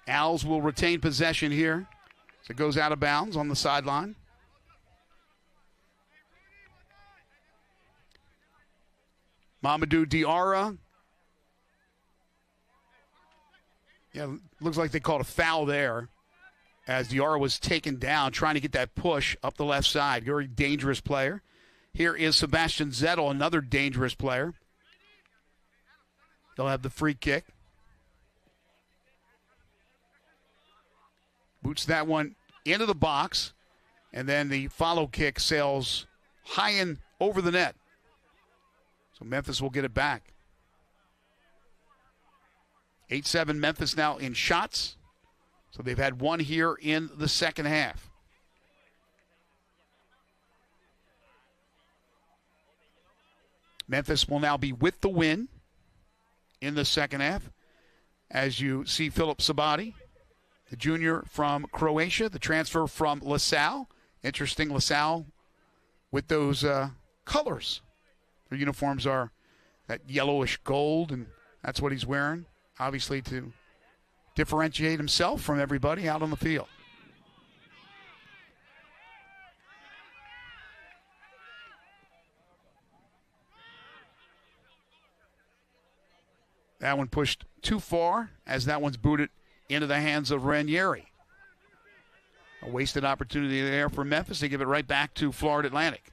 Owls will retain possession here. So it goes out of bounds on the sideline. Mamadou Diarra. Yeah, looks like they called a foul there as Diarra was taken down, trying to get that push up the left side. Very dangerous player. Here is Sebastian Zettel, another dangerous player. They'll have the free kick. Boots that one into the box, and then the follow kick sails high and over the net. So Memphis will get it back. 8-7 Memphis now in shots. So they've had one here in the second half. Memphis will now be with the win in the second half. As you see Filip Sabati, the junior from Croatia, the transfer from LaSalle. Interesting, LaSalle with those colors. Their uniforms are that yellowish gold, and that's what he's wearing, obviously to differentiate himself from everybody out on the field. That one pushed too far as that one's booted into the hands of Ranieri. A wasted opportunity there for Memphis. They give it right back to Florida Atlantic.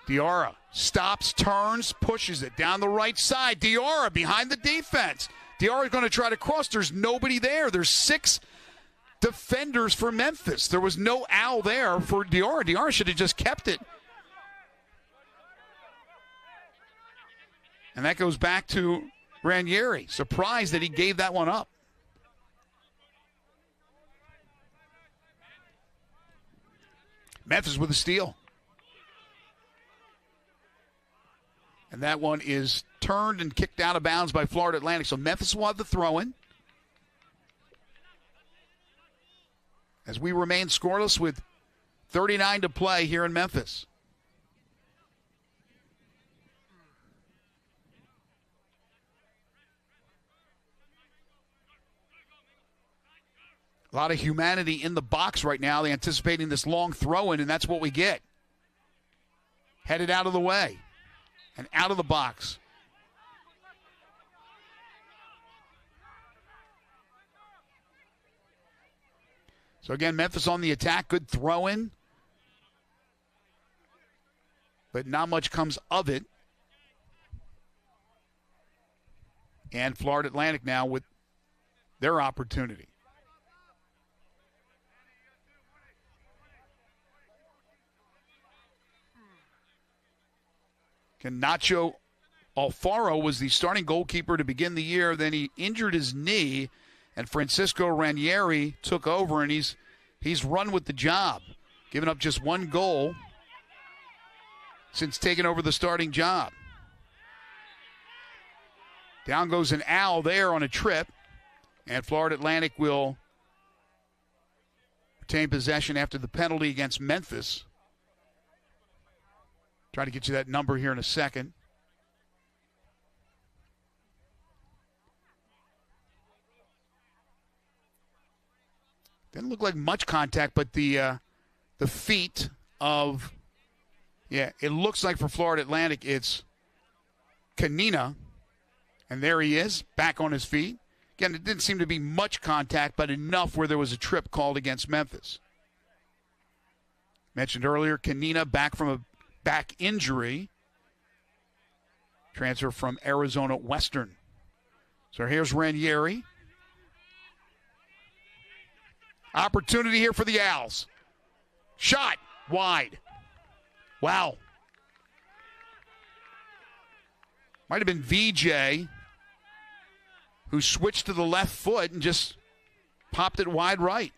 Diarra stops, turns, pushes it down the right side. Diarra behind the defense. Diarra is going to try to cross. There's nobody there. There's 6 defenders for Memphis. There was no owl there for Diarra. Diarra should have just kept it. And that goes back to Ranieri. Surprised that he gave that one up. Memphis with a steal. And that one is turned and kicked out of bounds by Florida Atlantic. So Memphis will have the throw-in. As we remain scoreless with 39 to play here in Memphis. A lot of humanity in the box right now. They're anticipating this long throw-in, and that's what we get. Headed out of the way and out of the box. So, again, Memphis on the attack. Good throw-in. But not much comes of it. And Florida Atlantic now with their opportunity. And Nacho Alfaro was the starting goalkeeper to begin the year. Then he injured his knee, and Francisco Ranieri took over, and he's run with the job, giving up just 1 goal since taking over the starting job. Down goes an owl there on a trip, and Florida Atlantic will retain possession after the penalty against Memphis. Try to get you that number here in a second. Didn't look like much contact, but the feet of, it looks like for Florida Atlantic it's Kanina. And there he is, back on his feet. Again, it didn't seem to be much contact, but enough where there was a trip called against Memphis. Mentioned earlier, Kanina back from a back injury. transfer from Arizona Western. So here's Ranieri. Opportunity here for the Owls. Shot wide. Wow. Might have been VJ who switched to the left foot and just popped it wide right.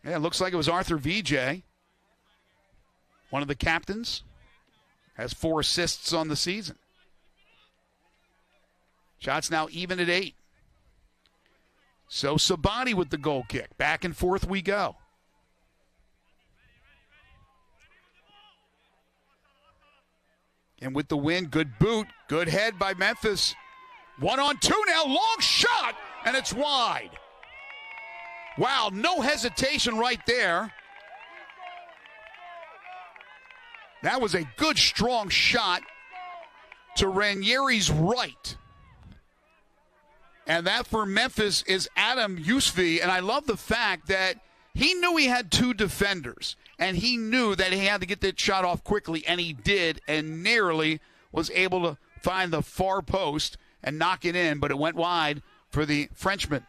Yeah, it looks like it was Arthur VJ, one of the captains, has 4 assists on the season. Shots now even at 8. So Sabani with the goal kick. Back and forth we go. And with the win, good boot, good head by Memphis. 1-on-2 now, long shot, and it's wide. Wow, no hesitation right there. That was a good, strong shot to Ranieri's right. And that for Memphis is Adam Yusfi. And I love the fact that he knew he had 2 defenders. And he knew that he had to get that shot off quickly. And he did. And narrowly was able to find the far post and knock it in. But it went wide for the Frenchman.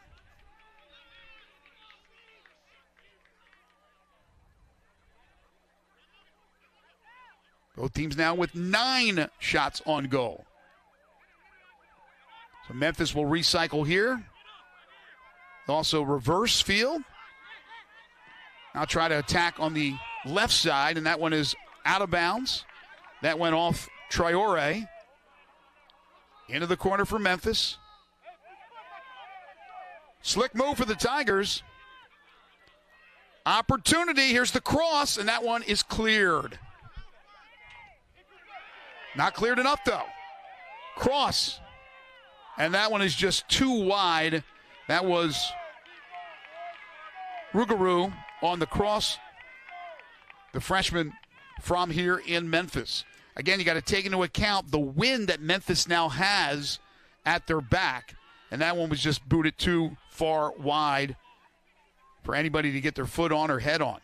Both teams now with 9 shots on goal. So Memphis will recycle here. Also reverse field. Now try to attack on the left side, and that one is out of bounds. That went off Traore. Into the corner for Memphis. Slick move for the Tigers. Opportunity. Here's the cross, and that one is cleared. Not cleared enough, though. Cross. And that one is just too wide. That was Rougarou on the cross. The freshman from here in Memphis. Again, you got to take into account the wind that Memphis now has at their back. And that one was just booted too far wide for anybody to get their foot on or head on.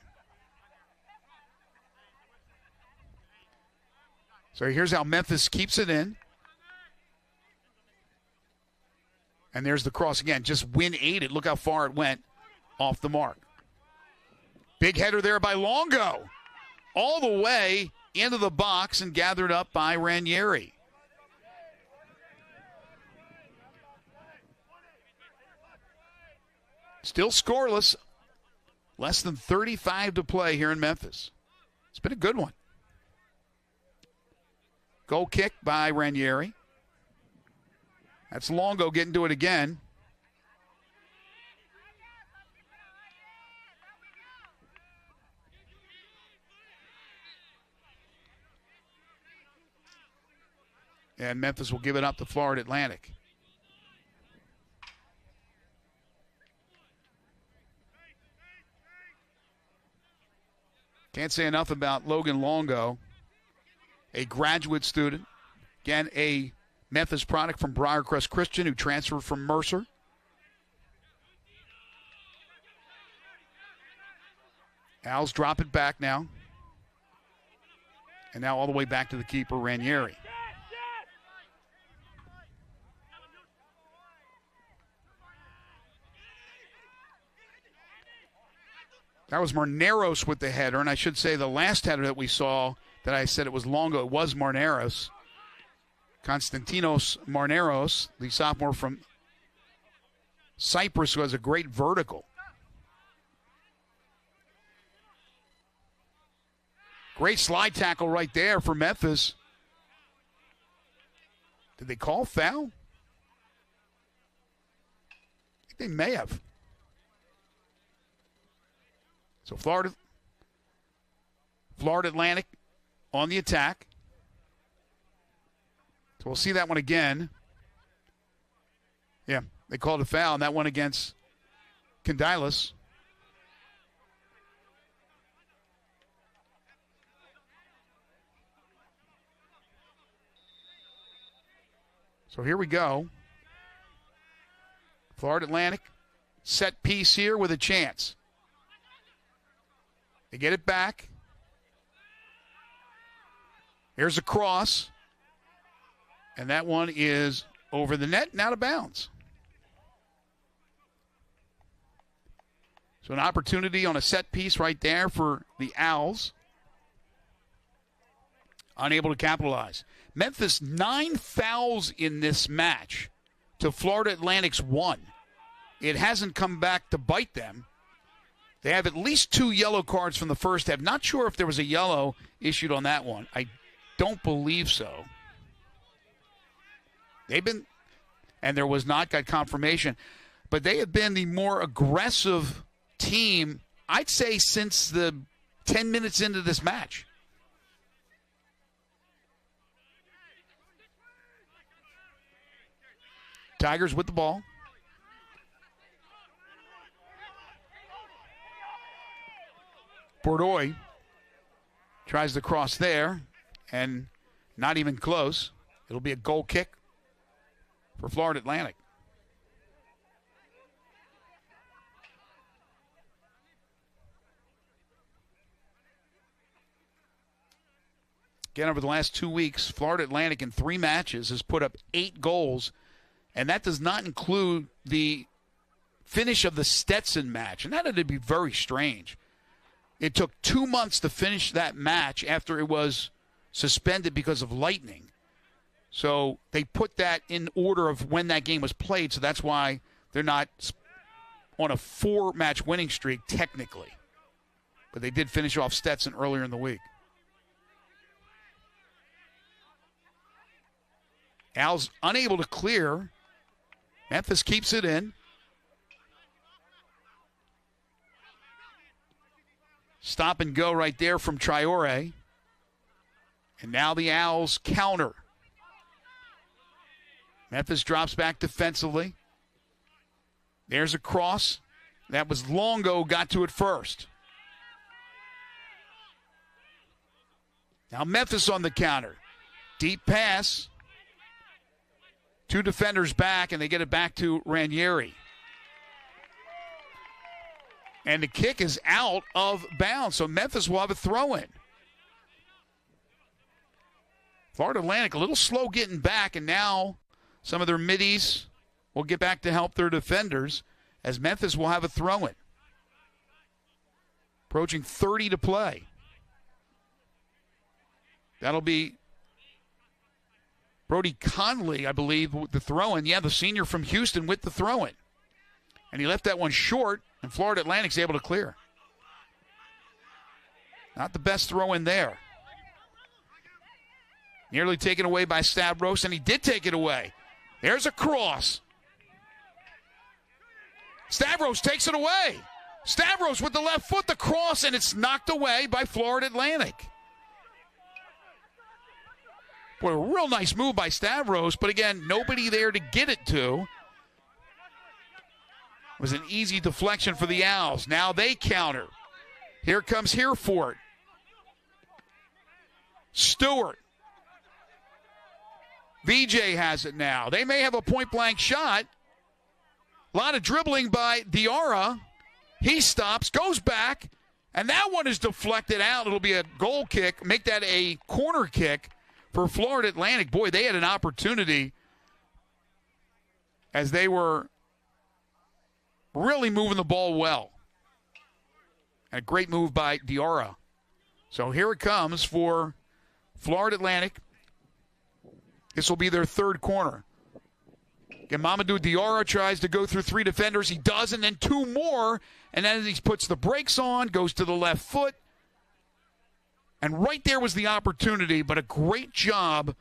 So here's how Memphis keeps it in. And there's the cross again. Just wind aided. Look how far it went off the mark. Big header there by Longo. All the way into the box and gathered up by Ranieri. Still scoreless. Less than 35 to play here in Memphis. It's been a good one. Goal kick by Ranieri. That's Longo getting to it again. And Memphis will give it up to Florida Atlantic. Can't say enough about Logan Longo, a graduate student. Again, a Memphis product from Briarcrest Christian who transferred from Mercer. Owls drop it back now. And now all the way back to the keeper, Ranieri. That was Marneros with the header, and I should say the last header that we saw that I said it was Longo, it was Marneros. Konstantinos Marneros, the sophomore from Cyprus, who has a great vertical. Great slide tackle right there for Memphis. Did they call foul? I think they may have. So Florida Atlantic on the attack. So we'll see that one again. Yeah, they called a foul, and that one against Candilas. So here we go. Florida Atlantic, set piece here with a chance. They get it back. Here's a cross. And that one is over the net and out of bounds. So an opportunity on a set piece right there for the Owls. Unable to capitalize. Memphis 9 fouls in this match to Florida Atlantic's 1. It hasn't come back to bite them. They have at least 2 yellow cards from the first half. Not sure if there was a yellow issued on that one. I don't believe so. They've been, and there was not, got confirmation, but they have been the more aggressive team, I'd say, since the 10 minutes into this match. Tigers with the ball. Bordoy tries to cross there, and not even close. It'll be a goal kick for Florida Atlantic. Again, over the last 2 weeks, Florida Atlantic in 3 matches has put up 8 goals, and that does not include the finish of the Stetson match, and that had to be very strange. It took 2 months to finish that match after it was suspended because of lightning. So they put that in order of when that game was played, so that's why they're not on a 4-match winning streak technically. But they did finish off Stetson earlier in the week. Al's unable to clear. Memphis keeps it in. Stop and go right there from Traore. And now the Owls counter. Memphis drops back defensively. There's a cross. That was Longo got to it first. Now Memphis on the counter. Deep pass. 2 defenders back, and they get it back to Ranieri. And the kick is out of bounds, so Memphis will have a throw-in. Florida Atlantic a little slow getting back, and now some of their middies will get back to help their defenders as Memphis will have a throw-in. Approaching 30 to play. That'll be Brody Conley, I believe, with the throw-in. Yeah, the senior from Houston with the throw-in. And he left that one short, and Florida Atlantic's able to clear. Not the best throw-in there. Nearly taken away by Stavros, and he did take it away. There's a cross. Stavros takes it away. Stavros with the left foot, the cross, and it's knocked away by Florida Atlantic. Boy, a real nice move by Stavros, but again, nobody there to get it to. It was an easy deflection for the Owls. Now they counter. Here comes Hereford. Stewart. VJ has it now. They may have a point-blank shot. A lot of dribbling by Diarra. He stops, goes back, and that one is deflected out. It'll be a goal kick. Make that a corner kick for Florida Atlantic. Boy, they had an opportunity as they were really moving the ball well. And a great move by Diarra. So here it comes for Florida Atlantic. This will be their 3rd corner. Again, Mamadou Diarra tries to go through 3 defenders. He does, and then 2 more. And then he puts the brakes on, goes to the left foot. And right there was the opportunity, but a great job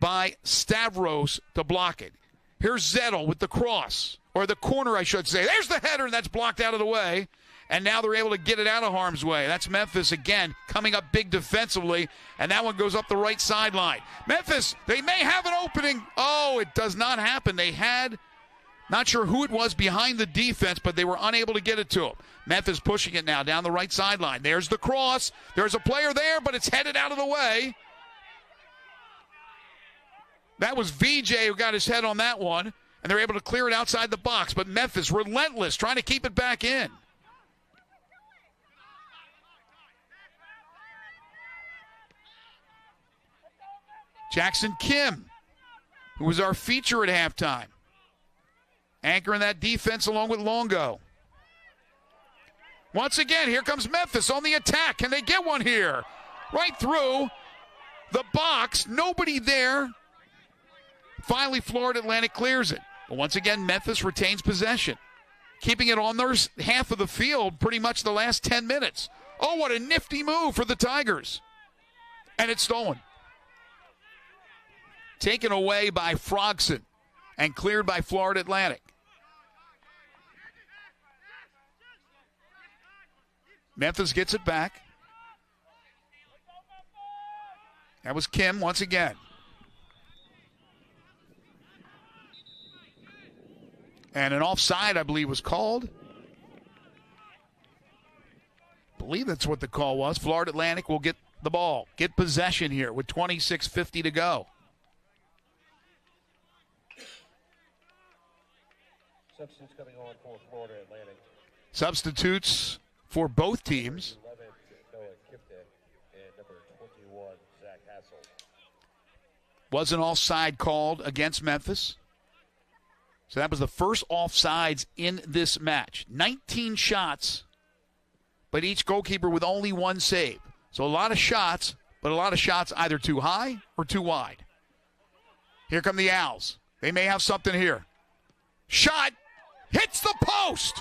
by Stavros to block it. Here's Zettel with the cross, or the corner, I should say. There's the header, and that's blocked out of the way. And now they're able to get it out of harm's way. That's Memphis again coming up big defensively, and that one goes up the right sideline. Memphis, they may have an opening. Oh, it does not happen. They had, not sure who it was behind the defense, but they were unable to get it to him. Memphis pushing it now down the right sideline. There's the cross. There's a player there, but it's headed out of the way. That was VJ who got his head on that one, and they're able to clear it outside the box. But Memphis, relentless, trying to keep it back in. Jackson Kim, who was our feature at halftime, anchoring that defense along with Longo. Once again, here comes Memphis on the attack. Can they get one here? Right through the box. Nobody there. Finally, Florida Atlantic clears it. But once again, Memphis retains possession, keeping it on their half of the field pretty much the last 10 minutes. Oh, what a nifty move for the Tigers. And it's stolen. Taken away by Frogson and cleared by Florida Atlantic. Memphis gets it back. That was Kim once again. And an offside, I believe, was called. I believe that's what the call was. Florida Atlantic will get the ball, get possession here with 26:50 to go.
Substitutes coming on for Florida Atlantic.
Substitutes for both teams.
11, Kvifte, and number 21, Zach Hassel.
Was an offside called against Memphis. So that was the first offsides in this match. 19 shots, but each goalkeeper with only one save. So a lot of shots, but a lot of shots either too high or too wide. Here come the Owls. They may have something here. Shot hits the post.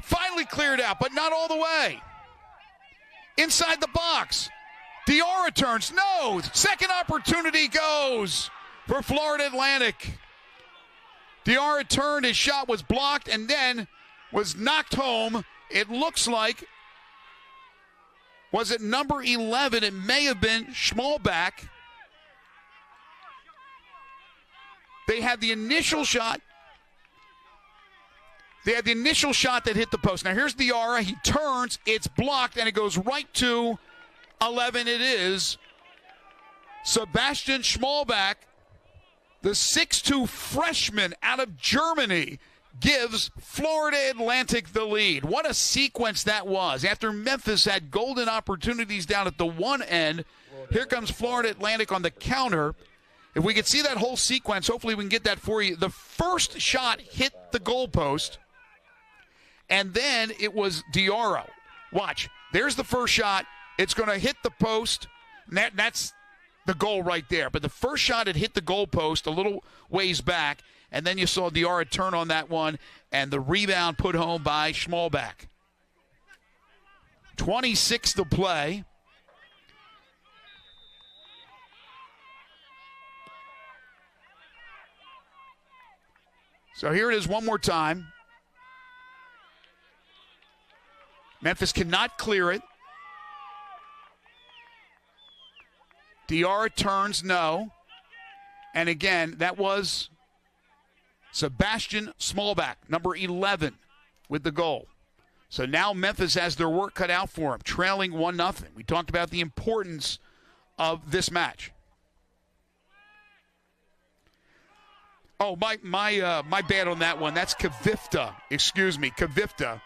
Finally cleared out, but not all the way. Inside the box. Diarra turns. No. Second opportunity goes for Florida Atlantic. Diarra turned. His shot was blocked and then was knocked home. It looks like, was it number 11? It may have been Schmalbach. They had the initial shot. They had the initial shot that hit the post. Now here's Diarra. He turns. It's blocked, and it goes right to 11. It is Sebastian Schmalbach, the 6'2 freshman out of Germany, gives Florida Atlantic the lead. What a sequence that was. After Memphis had golden opportunities down at the one end, here comes Florida Atlantic on the counter. If we could see that whole sequence, hopefully we can get that for you. The first shot hit the goalpost, and then it was Diarra. Watch. There's the first shot. It's going to hit the post. And that's the goal right there. But the first shot had hit the goalpost a little ways back, and then you saw Diarra turn on that one, and the rebound put home by Schmalbach. 26 to play. So here it is one more time. Memphis cannot clear it. Diarra turns, no. And again, that was Sebastian Schmalbach, number 11, with the goal. So now Memphis has their work cut out for them, trailing 1-0. We talked about the importance of this match. Oh, my bad on that one. That's Kvifte. Excuse me, Kvifte.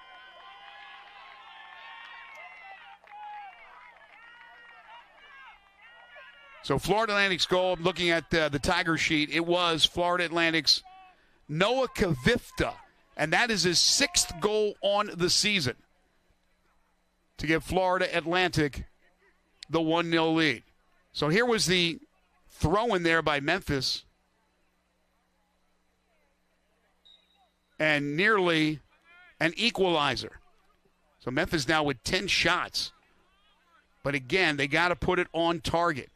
So Florida Atlantic's goal, looking at the Tiger sheet, it was Florida Atlantic's Noah Kvifte, and that is his 6th goal on the season to give Florida Atlantic the 1-0 lead. So here was the throw in there by Memphis, and nearly an equalizer. So Memphis now with 10 shots. But again, they got to put it on target.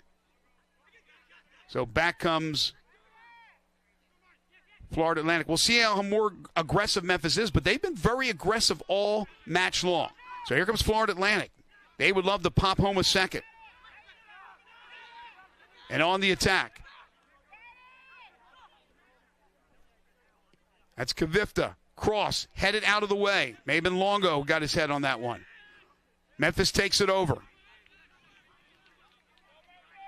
So back comes Florida Atlantic. We'll see how more aggressive Memphis is, but they've been very aggressive all match long. So here comes Florida Atlantic. They would love to pop home a second. And on the attack. That's Kvifte. Cross, headed out of the way. May have been Longo who got his head on that one. Memphis takes it over.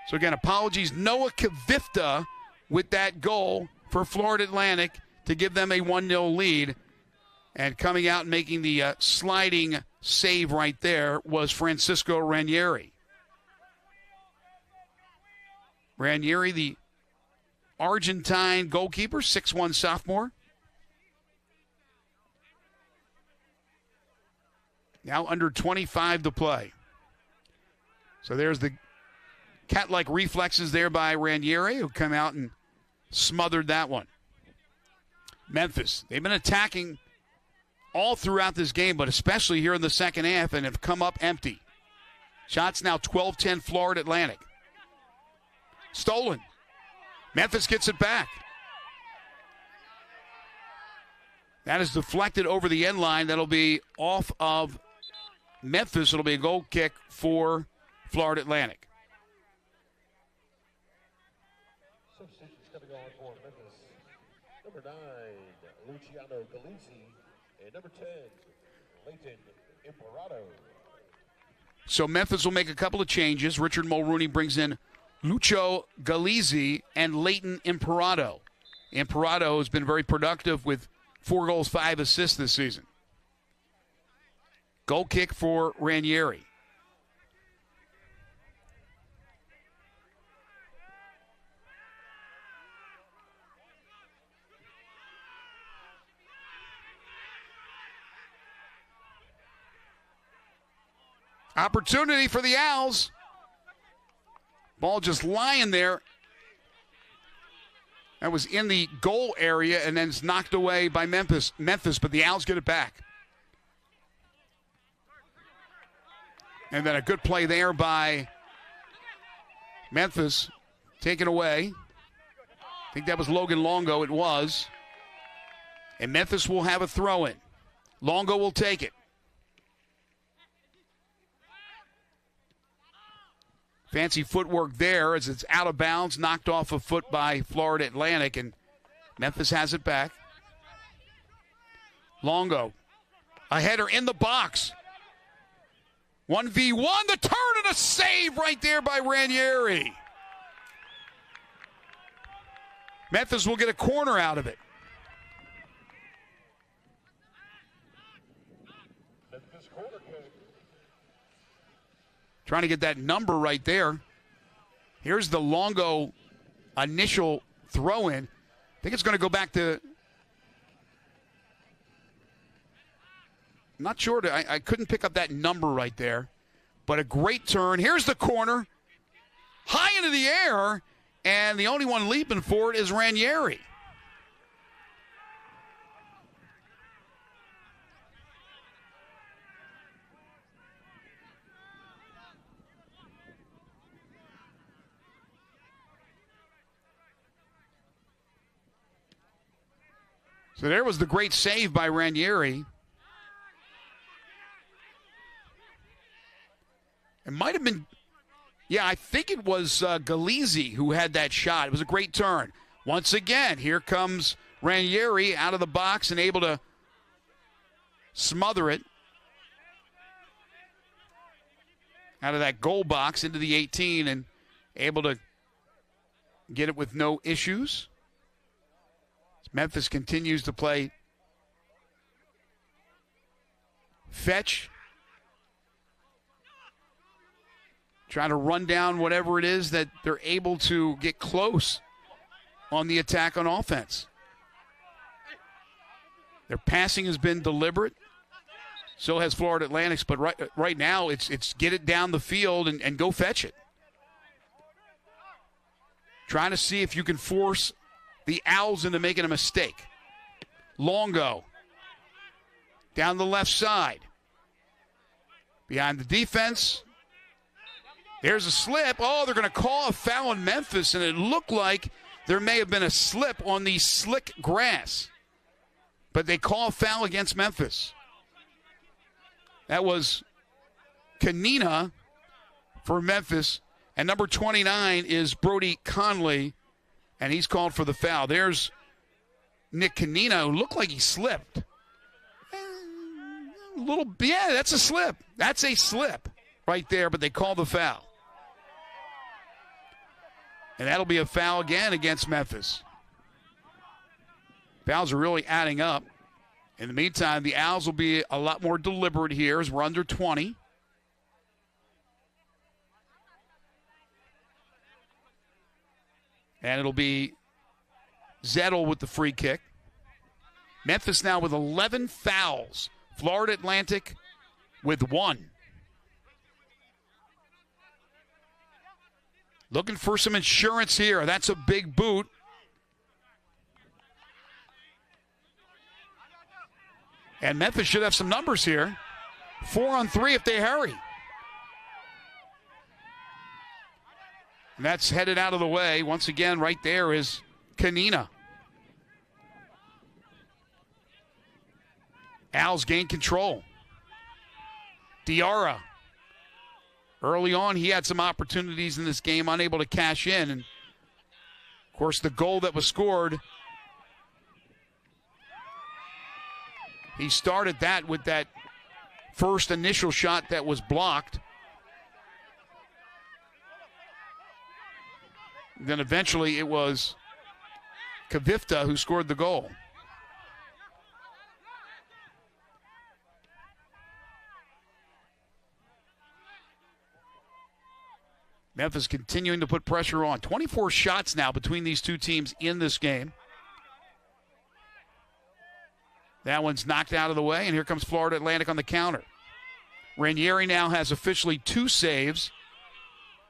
So again, apologies, Noah Kvifte with that goal for Florida Atlantic to give them a 1-0 lead. And coming out and making the sliding save right there was Francisco Ranieri. Ranieri, the Argentine goalkeeper, 6'1" sophomore. Now under 25 to play. So there's the cat-like reflexes there by Ranieri, who come out and smothered that one. Memphis, they've been attacking all throughout this game, but especially here in the second half, and have come up empty. Shots now 12-10 Florida Atlantic. Stolen. Memphis gets it back. That is deflected over the end line. That'll be off of Memphis. It'll be a goal kick for Florida Atlantic.
Substitutions coming on for Memphis. Number 9, Luciano Galisi, and number 10, Leighton Imperato.
So Memphis will make a couple of changes. Richard Mulrooney brings in Lucio Galisi and Leighton Imperato. Imperato has been very productive with 4 goals, 5 assists this season. Goal kick for Ranieri. Opportunity for the Owls. Ball just lying there. That was in the goal area and then it's knocked away by Memphis, but the Owls get it back. And then a good play there by Memphis. Taken away. I think that was Logan Longo. It was. And Memphis will have a throw-in. Longo will take it. Fancy footwork there as it's out of bounds, knocked off a foot by Florida Atlantic, and Memphis has it back. Longo, a header in the box. 1v1, the turn and a save right there by Ranieri. Memphis will get a corner out of it. Trying to get that number right there. Here's the Longo initial throw-in. I think it's going to go back to... I'm not sure. I couldn't pick up that number right there. But a great turn. Here's the corner. High into the air. And the only one leaping for it is Ranieri. So there was the great save by Ranieri. It might have been, yeah, I think it was Galisi who had that shot. It was a great turn. Once again, here comes Ranieri out of the box and able to smother it out of that goal box into the 18 and able to get it with no issues. Memphis continues to play fetch. Trying to run down whatever it is that they're able to get close on the attack on offense. Their passing has been deliberate. So has Florida Atlantic's, but right now it's get it down the field and go fetch it. Trying to see if you can force the Owls into making a mistake. Longo down the left side. Behind the defense. There's a slip. Oh, they're going to call a foul in Memphis, and it looked like there may have been a slip on the slick grass. But they call a foul against Memphis. That was Kanina for Memphis. And number 29 is Brody Conley, and he's called for the foul. There's Nick Kanina, who looked like he slipped. Yeah, that's a slip. That's a slip right there, but they call the foul. And that'll be a foul again against Memphis. Fouls are really adding up. In the meantime, the Owls will be a lot more deliberate here as we're under 20. And it'll be Zettel with the free kick. Memphis now with 11 fouls. Florida Atlantic with 1. Looking for some insurance here. That's a big boot. And Memphis should have some numbers here. 4-on-3 if they hurry. And that's headed out of the way. Once again, right there is Kanina. Al's gained control. Diarra. Early on, he had some opportunities in this game, unable to cash in. And, of course, the goal that was scored, he started that with that first initial shot that was blocked. Then eventually it was Kvifte who scored the goal. Memphis continuing to put pressure on. 24 shots now between these two teams in this game. That one's knocked out of the way, and here comes Florida Atlantic on the counter. Ranieri now has officially 2 saves,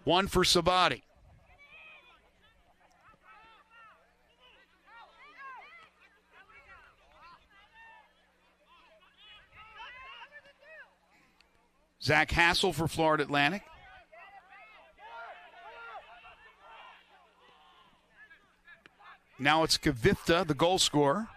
1 for Sabati. Zach Hassel for Florida Atlantic. Now it's Kvifte, the goal scorer.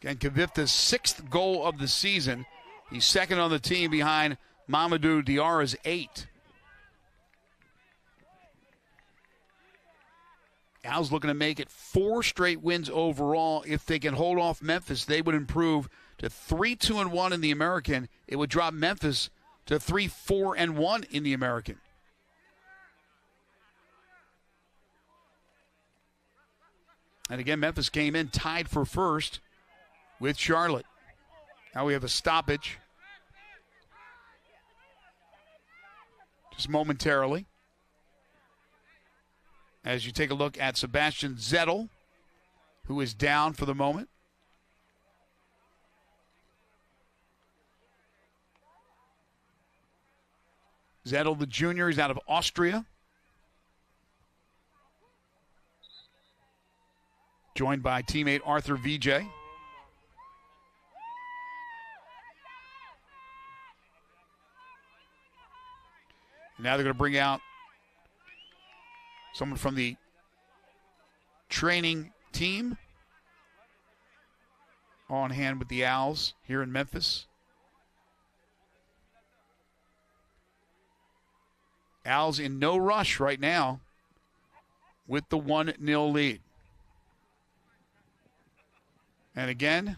Again, Kvifte's 6th goal of the season. He's second on the team behind Mamadou Diarra's 8. Al's looking to make it 4 straight wins overall. If they can hold off Memphis, they would improve to 3-2-1 in the American. It would drop Memphis to 3-4-1 in the American. And again, Memphis came in tied for first with Charlotte. Now we have a stoppage. Just momentarily. As you take a look at Sebastian Zettel, who is down for the moment. Zettel, the junior, is out of Austria. Joined by teammate Arthur Vijay. Now they're going to bring out someone from the training team on hand with the Owls here in Memphis. Owls in no rush right now with the 1-0 lead. And again,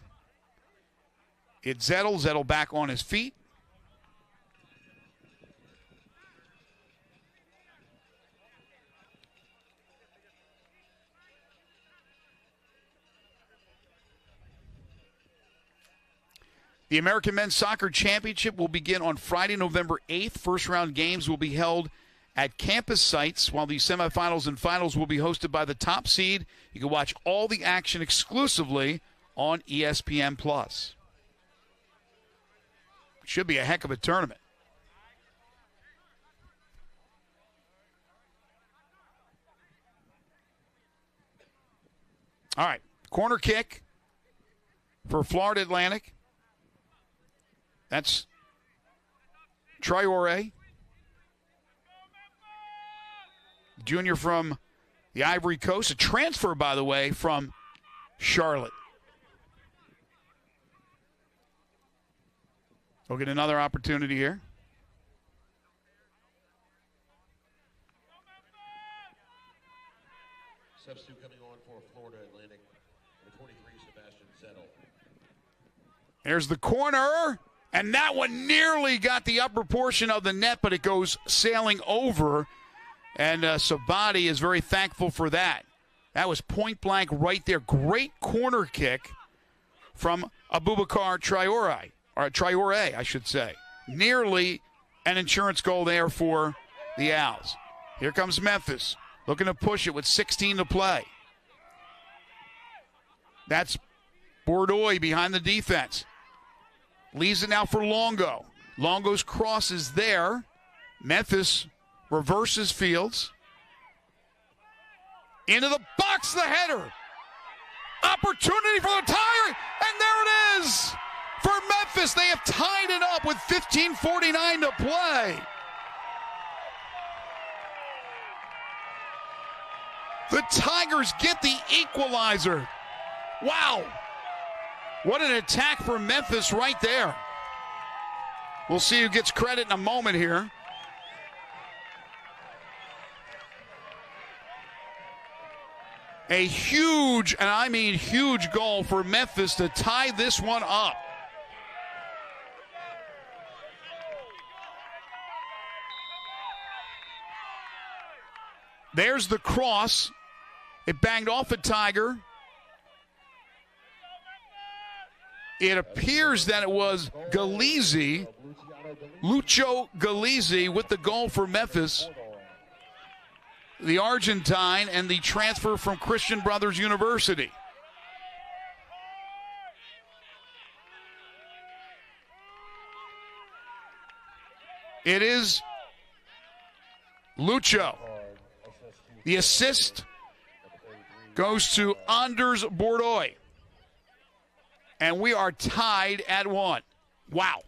it's Zettel. Zettel back on his feet. The American Men's Soccer Championship will begin on Friday, November 8th. First-round games will be held at campus sites, while the semifinals and finals will be hosted by the top seed. You can watch all the action exclusively on ESPN+. Should be a heck of a tournament. All right, corner kick for Florida Atlantic. That's Traore, junior from the Ivory Coast. A transfer, by the way, from Charlotte. We'll get another opportunity here.
Substitute coming on for Florida Atlantic, number 23, Sebastian Zettel.
There's the corner. And that one nearly got the upper portion of the net, but it goes sailing over. And Sabati is very thankful for that. That was point blank right there. Great corner kick from Abubakar Traore, I should say. Nearly an insurance goal there for the Owls. Here comes Memphis, looking to push it with 16 to play. That's Bordeaux behind the defense. Leaves it now for Longo. Longo's cross is there. Memphis reverses Fields. Into the box, the header. Opportunity for the tie, and there it is for Memphis. They have tied it up with 15:49 to play. The Tigers get the equalizer. Wow. What an attack for Memphis right there. We'll see who gets credit in a moment here. A huge, and I mean huge, goal for Memphis to tie this one up. There's the cross. It banged off a Tiger. It appears that it was Galizzi, Lucho Galizzi, with the goal for Memphis. The Argentine and the transfer from Christian Brothers University. It is Lucho. The assist goes to Anders Bordeaux. And we are tied at 1. Wow.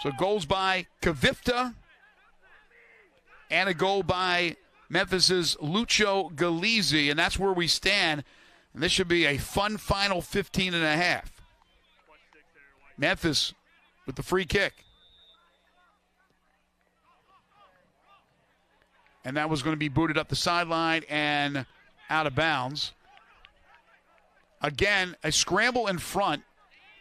So goals by Kvifte and a goal by Memphis's Lucho Galizzi, and that's where we stand. And this should be a fun final 15 and a half. Memphis with the free kick. And that was going to be booted up the sideline and out of bounds. Again, a scramble in front.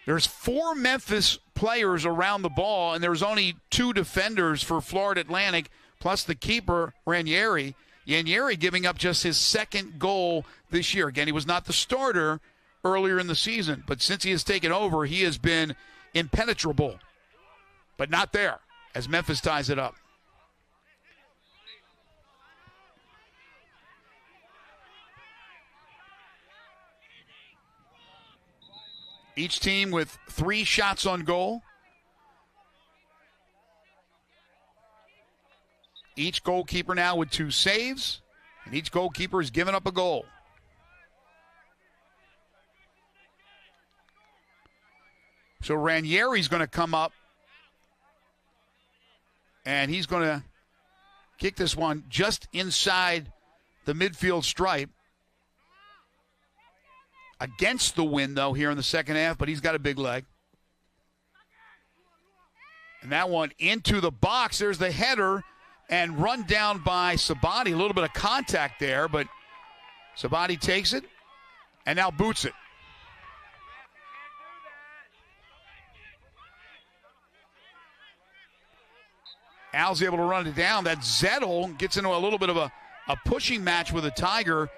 There's 4 Memphis players around the ball, and there's only 2 defenders for Florida Atlantic, plus the keeper, Ranieri. Ranieri giving up just his 2nd goal this year. Again, he was not the starter earlier in the season, but since he has taken over, he has been impenetrable. But not there, as Memphis ties it up. Each team with 3 shots on goal. Each goalkeeper now with 2 saves, and each goalkeeper has given up a goal. So Ranieri's going to come up, and he's going to kick this one just inside the midfield stripe. Against the wind, though, here in the second half, but he's got a big leg. And that one into the box. There's the header and run down by Sabati. A little bit of contact there, but Sabati takes it and now boots it. Al's able to run it down. That Zettel gets into a little bit of a pushing match with a Tiger.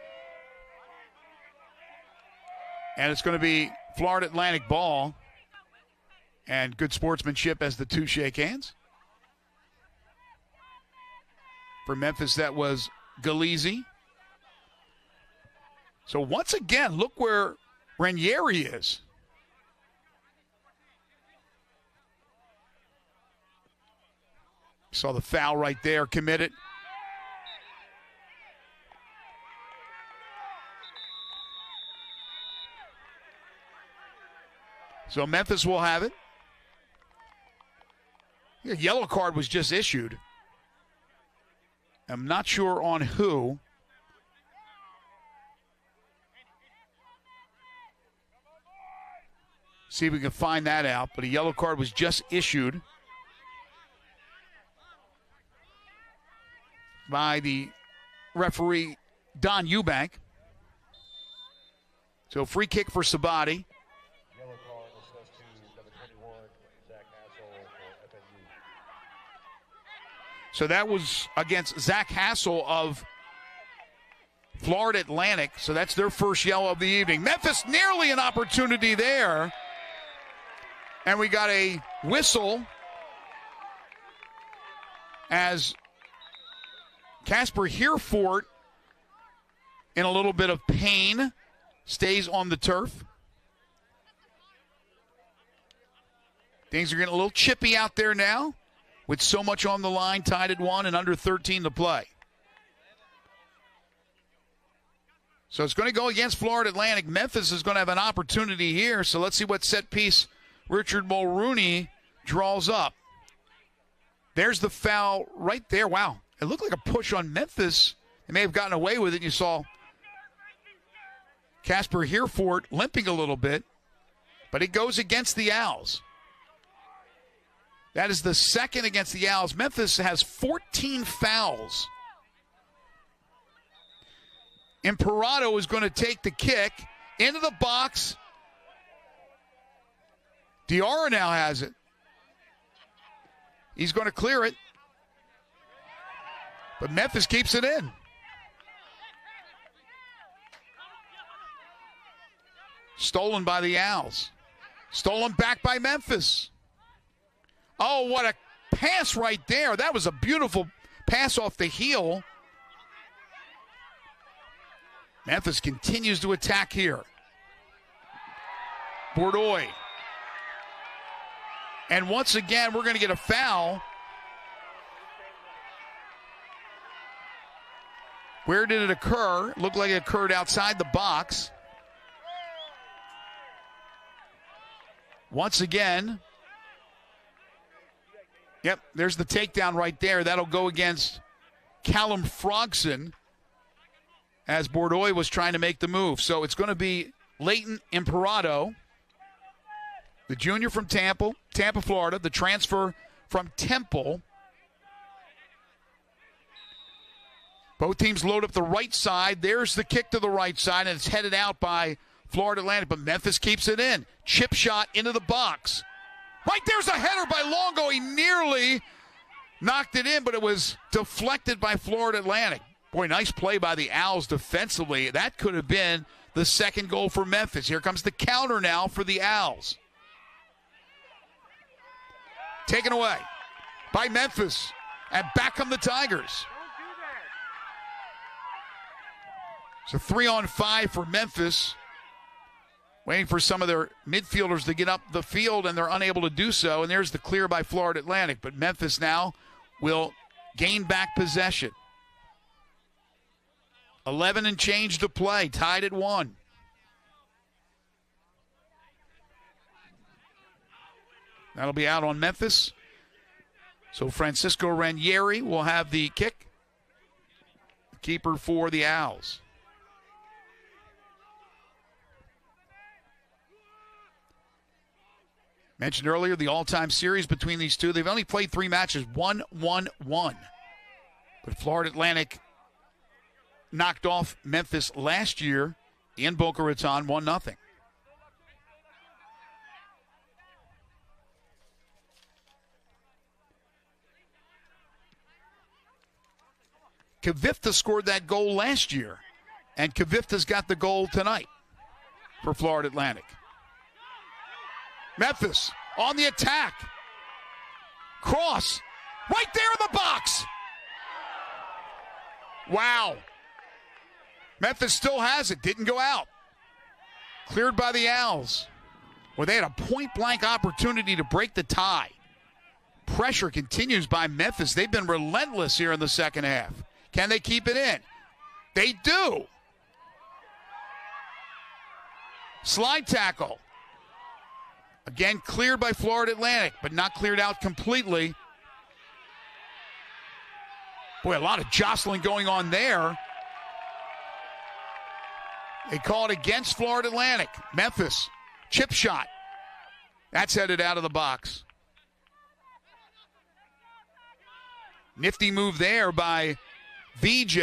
And it's going to be Florida Atlantic ball. And good sportsmanship as the 2 shake hands. For Memphis, that was Galizzi. So once again, look where Ranieri is. Saw the foul right there committed. So Memphis will have it. A yellow card was just issued. I'm not sure on who. See if we can find that out. But a yellow card was just issued by the referee, Don Eubank. So free kick for Sabati. So that was against Zach Hassel of Florida Atlantic, so that's their first yellow of the evening. Memphis nearly an opportunity there. And we got a whistle as Casper Hereford, in a little bit of pain, stays on the turf. Things are getting a little chippy out there now with so much on the line, tied at 1 and under 13 to play. So it's going to go against Florida Atlantic. Memphis is going to have an opportunity here, so let's see what set piece Richard Mulrooney draws up. There's the foul right there. Wow, it looked like a push on Memphis. They may have gotten away with it. You saw Casper Hereford limping a little bit, but it goes against the Owls. That is the second against the Owls. Memphis has 14 fouls. Imperato is going to take the kick into the box. Diarra now has it. He's going to clear it. But Memphis keeps it in. Stolen by the Owls. Stolen back by Memphis. Oh, what a pass right there. That was a beautiful pass off the heel. Memphis continues to attack here. Bordoy. And once again, we're going to get a foul. Where did it occur? It looked like it occurred outside the box. Once again. Yep, there's the takedown right there. That'll go against Callum Frogson as Bordoy was trying to make the move. So it's going to be Leighton Imperato, the junior from Tampa, Florida, the transfer from Temple. Both teams load up the right side. There's the kick to the right side, and it's headed out by Florida Atlantic, but Memphis keeps it in. Chip shot into the box. Right there's a header by Longo. He nearly knocked it in, but it was deflected by Florida Atlantic. Boy, nice play by the Owls defensively. That could have been the second goal for Memphis. Here comes the counter now for the Owls. Taken away by Memphis, and back come the Tigers. So 3-on-5 for Memphis. Waiting for some of their midfielders to get up the field, and they're unable to do so. And there's the clear by Florida Atlantic. But Memphis now will gain back possession. 11 and change to play, tied at 1. That'll be out on Memphis. So Francisco Ranieri will have the kick. The keeper for the Owls. Mentioned earlier the all-time series between these two. They've only played 3 matches, 1-1-1. But Florida Atlantic knocked off Memphis last year in Boca Raton, 1-0. Kvifte scored that goal last year, and Kvifte's got the goal tonight for Florida Atlantic. Memphis on the attack. Cross right there in the box. Wow. Memphis still has it. Didn't go out. Cleared by the Owls. Well, they had a point-blank opportunity to break the tie. Pressure continues by Memphis. They've been relentless here in the second half. Can they keep it in? They do. Slide tackle. Again, cleared by Florida Atlantic, but not cleared out completely. Boy, a lot of jostling going on there. They call it against Florida Atlantic. Memphis, chip shot. That's headed out of the box. Nifty move there by VJ.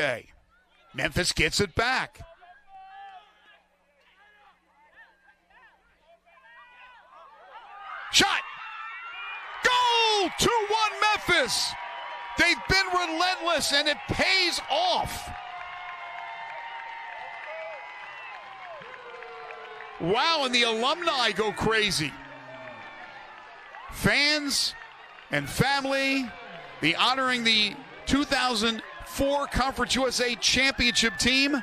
Memphis gets it back. Shot. Goal! 2-1 Memphis. They've been relentless, and it pays off. Wow, and the alumni go crazy. Fans and family, honoring the 2004 Conference USA Championship team,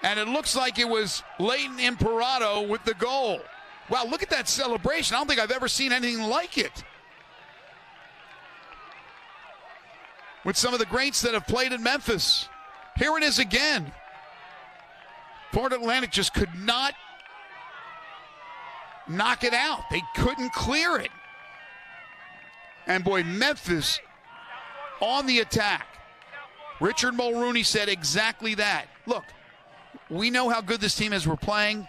and it looks like it was Leighton Imperato with the goal. Wow, look at that celebration. I don't think I've ever seen anything like it. With some of the greats that have played in Memphis. Here it is again. Florida Atlantic just could not knock it out. They couldn't clear it. And boy, Memphis on the attack. Richard Mulrooney said exactly that. Look, we know how good this team is. We're playing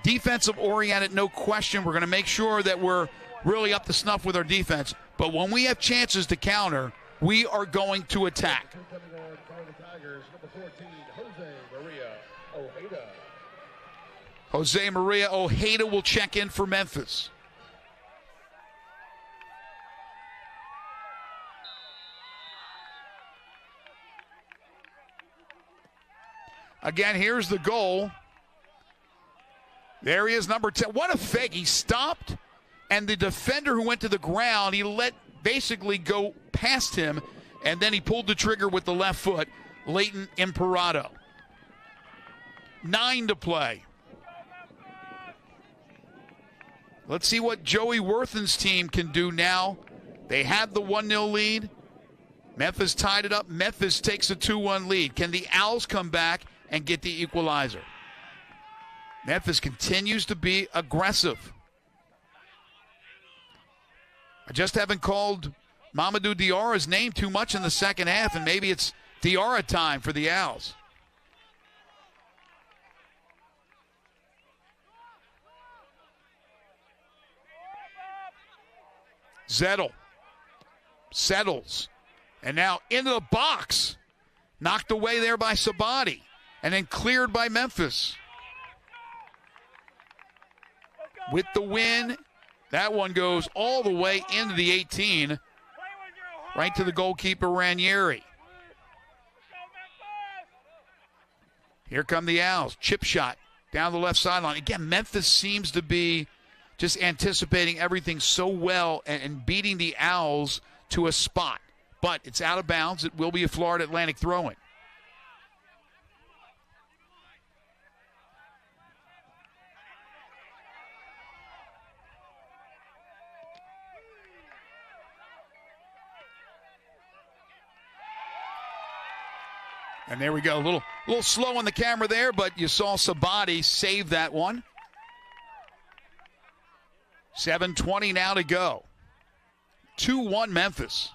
defensive oriented, no question. We're going to make sure that we're really up to snuff with our defense. But when we have chances to counter, we are going to attack. Jose Maria Ojeda will check in for Memphis. Again, here's the goal. There he is, number 10. What a fake. He stopped, and the defender who went to the ground, he let basically go past him, and then he pulled the trigger with the left foot. Leighton Imperato. 9 to play. Let's see what Joey Worthen's team can do now. They had the 1-0 lead. Memphis tied it up. Memphis takes a 2-1 lead. Can the Owls come back and get the equalizer? Memphis continues to be aggressive. I just haven't called Mamadou Diarra's name too much in the second half, and maybe it's Diarra time for the Owls. Zettel settles, and now into the box. Knocked away there by Sabati, and then cleared by Memphis. With the win, that one goes all the way into the 18, right to the goalkeeper Ranieri. Here come the Owls. Chip shot down the left sideline. Again, Memphis seems to be just anticipating everything so well and beating the Owls to a spot. But it's out of bounds. It will be a Florida Atlantic throw-in. And there we go. A little slow on the camera there, but you saw Sabati save that one. 7:20 now to go. 2-1 Memphis.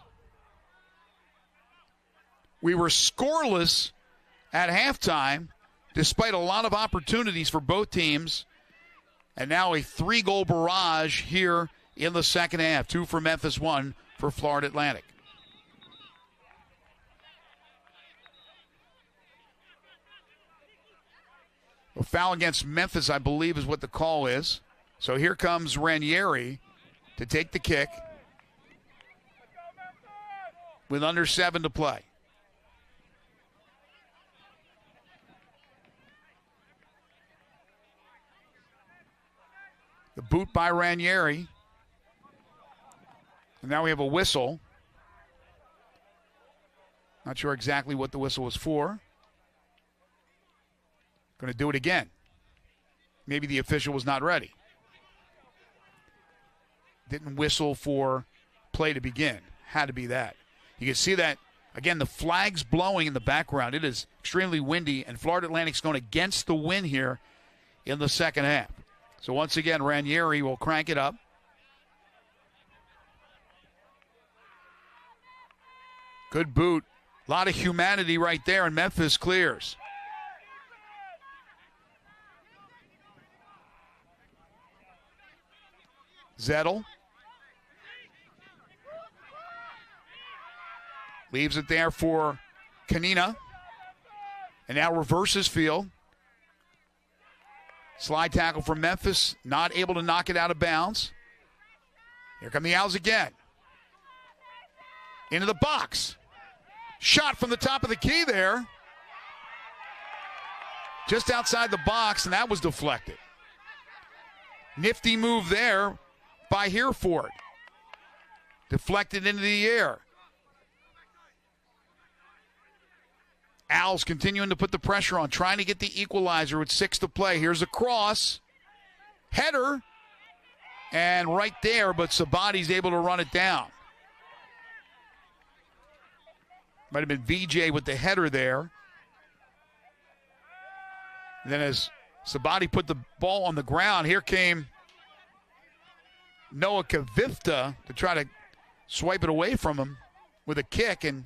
We were scoreless at halftime, despite a lot of opportunities for both teams. And now a 3-goal barrage here in the second half. 2 for Memphis, 1 for Florida Atlantic. A foul against Memphis, I believe, is what the call is. So here comes Ranieri to take the kick with under 7 to play. The boot by Ranieri. And now we have a whistle. Not sure exactly what the whistle was for. Going to do it again. Maybe the official was not ready. Didn't whistle for play to begin. Had to be that. You can see that, again, the flag's blowing in the background. It is extremely windy, and Florida Atlantic's going against the wind here in the second half. So once again, Ranieri will crank it up. Good boot. A lot of humanity right there, and Memphis clears. Zettel leaves it there for Kanina. And now reverses field. Slide tackle from Memphis. Not able to knock it out of bounds. Here come the Owls again. Into the box. Shot from the top of the key there. Just outside the box, and that was deflected. Nifty move there by Hereford. Deflected into the air. Owls continuing to put the pressure on, trying to get the equalizer with 6 to play. Here's a cross. Header. And right there, but Sabati's able to run it down. Might have been VJ with the header there. And then as Sabati put the ball on the ground, here came Noah Kvifte to try to swipe it away from him with a kick, and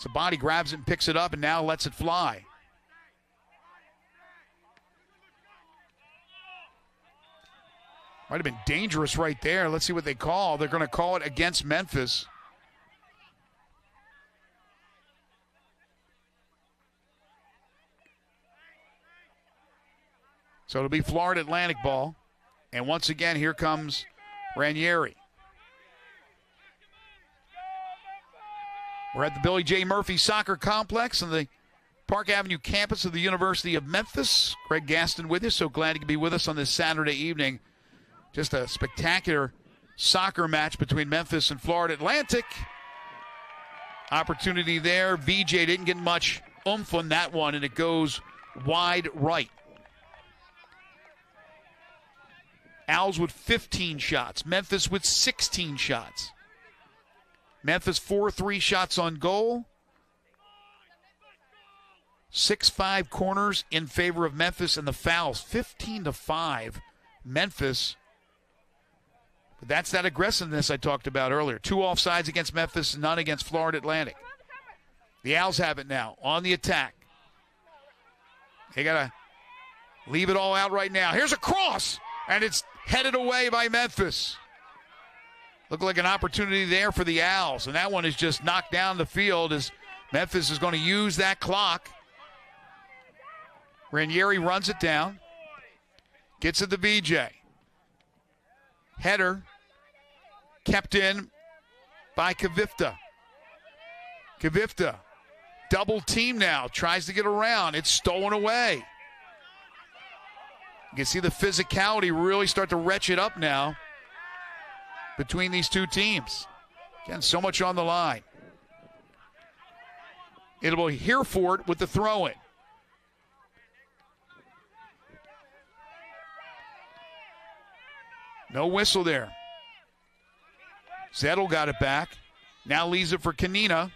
Sabati grabs it and picks it up and now lets it fly. Might have been dangerous right there. Let's see what they call. They're going to call it against Memphis. So it'll be Florida Atlantic ball. And once again, here comes Ranieri. We're at the Billy J. Murphy Soccer Complex on the Park Avenue campus of the University of Memphis. Greg Gaston with you. So glad you could be with us on this Saturday evening. Just a spectacular soccer match between Memphis and Florida Atlantic. Opportunity there. VJ didn't get much oomph on that one, and it goes wide right. Owls with 15 shots. Memphis with 16 shots. Memphis 4-3 shots on goal. 6-5 corners in favor of Memphis, and the fouls 15-5. Memphis. But that's that aggressiveness I talked about earlier. 2 offsides against Memphis, none against Florida Atlantic. The Owls have it now on the attack. They got to leave it all out right now. Here's a cross, and it's headed away by Memphis. Looked like an opportunity there for the Owls, and that one is just knocked down the field as Memphis is going to use that clock. Ranieri runs it down, gets it to VJ. Header kept in by Kvifte. Kvifte, double team now, tries to get around. It's stolen away. You can see the physicality really start to retch it up now between these two teams. Again, so much on the line. It'll be Hereford with the throw-in. No whistle there. Zettel got it back. Now leaves it for Kanina.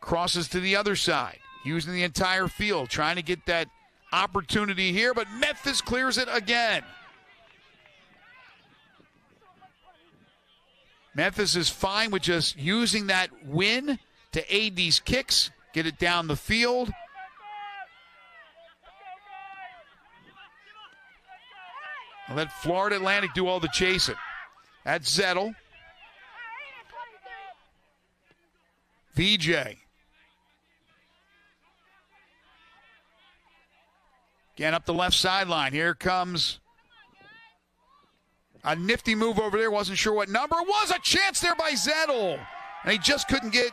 Crosses to the other side. Using the entire field. Trying to get that opportunity here. But Memphis clears it again. Memphis is fine with just using that win to aid these kicks. Get it down the field. And let Florida Atlantic do all the chasing. That's Zettel. VJ. Again, up the left sideline. Here comes a nifty move over there. Wasn't sure what number. Was a chance there by Zettel. And he just couldn't get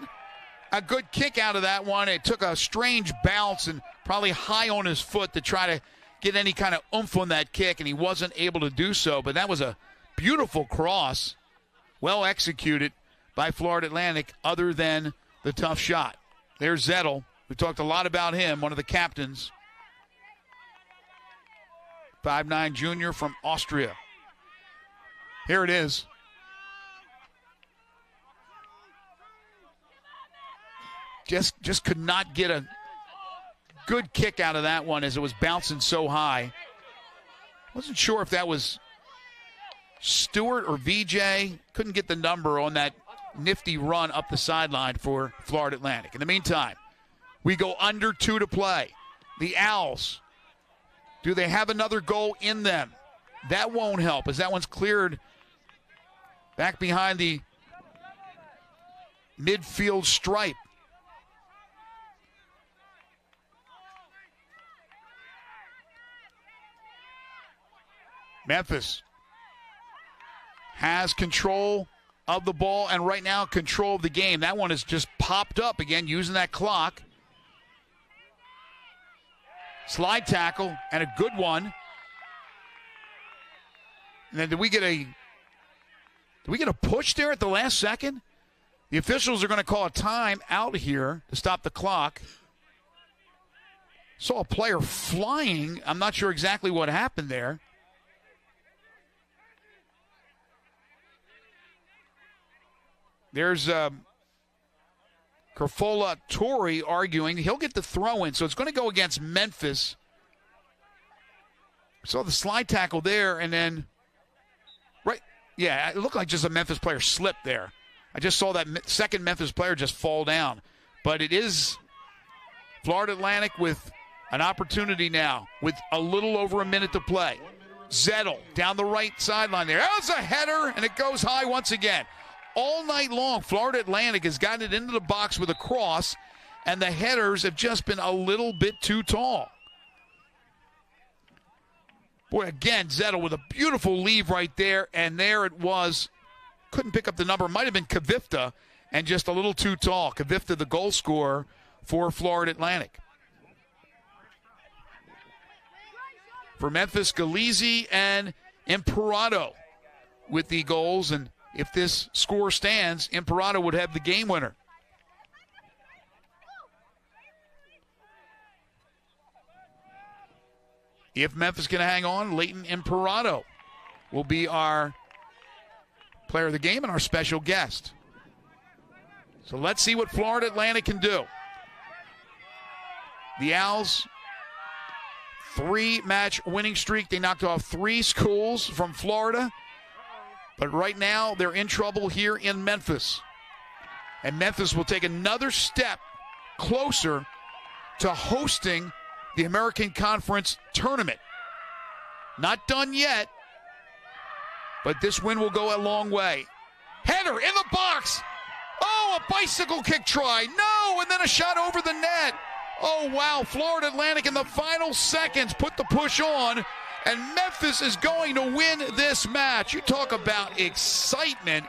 a good kick out of that one. It took a strange bounce and probably high on his foot to try to get any kind of oomph on that kick, and he wasn't able to do so. But that was a beautiful cross, well executed by Florida Atlantic, other than the tough shot. There's Zettel. We talked a lot about him, one of the captains. 5'9" junior from Austria. Here it is. Just could not get a good kick out of that one as it was bouncing so high. Wasn't sure if that was Stewart or VJ. Couldn't get the number on that nifty run up the sideline for Florida Atlantic. In the meantime, we go under 2 to play. The Owls, do they have another goal in them? That won't help as that one's cleared back behind the midfield stripe. Memphis has control of the ball and right now control of the game. That one has just popped up again using that clock. Slide tackle and a good one. And then did we get a push there at the last second? The officials are going to call a time out here to stop the clock. Saw a player flying. I'm not sure exactly what happened there. There's Kerfola Torrey arguing. He'll get the throw in, so it's going to go against Memphis. Saw the slide tackle there, and then, right, yeah, it looked like just a Memphis player slipped there. I just saw that second Memphis player just fall down. But it is Florida Atlantic with an opportunity now with a little over a minute to play. Zettel down the right sideline there. That was a header, and it goes high once again. All night long, Florida Atlantic has gotten it into the box with a cross, and the headers have just been a little bit too tall. Boy, again, Zettel with a beautiful leave right there, and there it was. Couldn't pick up the number. Might have been Kvifte, and just a little too tall. Kvifte, the goal scorer for Florida Atlantic. For Memphis, Galizzi and Imperato with the goals, and if this score stands, Imperato would have the game winner. If Memphis can hang on, Leighton Imperato will be our player of the game and our special guest. So let's see what Florida Atlantic can do. The Owls, 3-match winning streak. They knocked off 3 schools from Florida. But right now, they're in trouble here in Memphis. And Memphis will take another step closer to hosting the American Conference Tournament. Not done yet, but this win will go a long way. Header in the box. Oh, a bicycle kick try. No, and then a shot over the net. Oh, wow. Florida Atlantic in the final seconds put the push on, and Memphis is going to win this match. You talk about excitement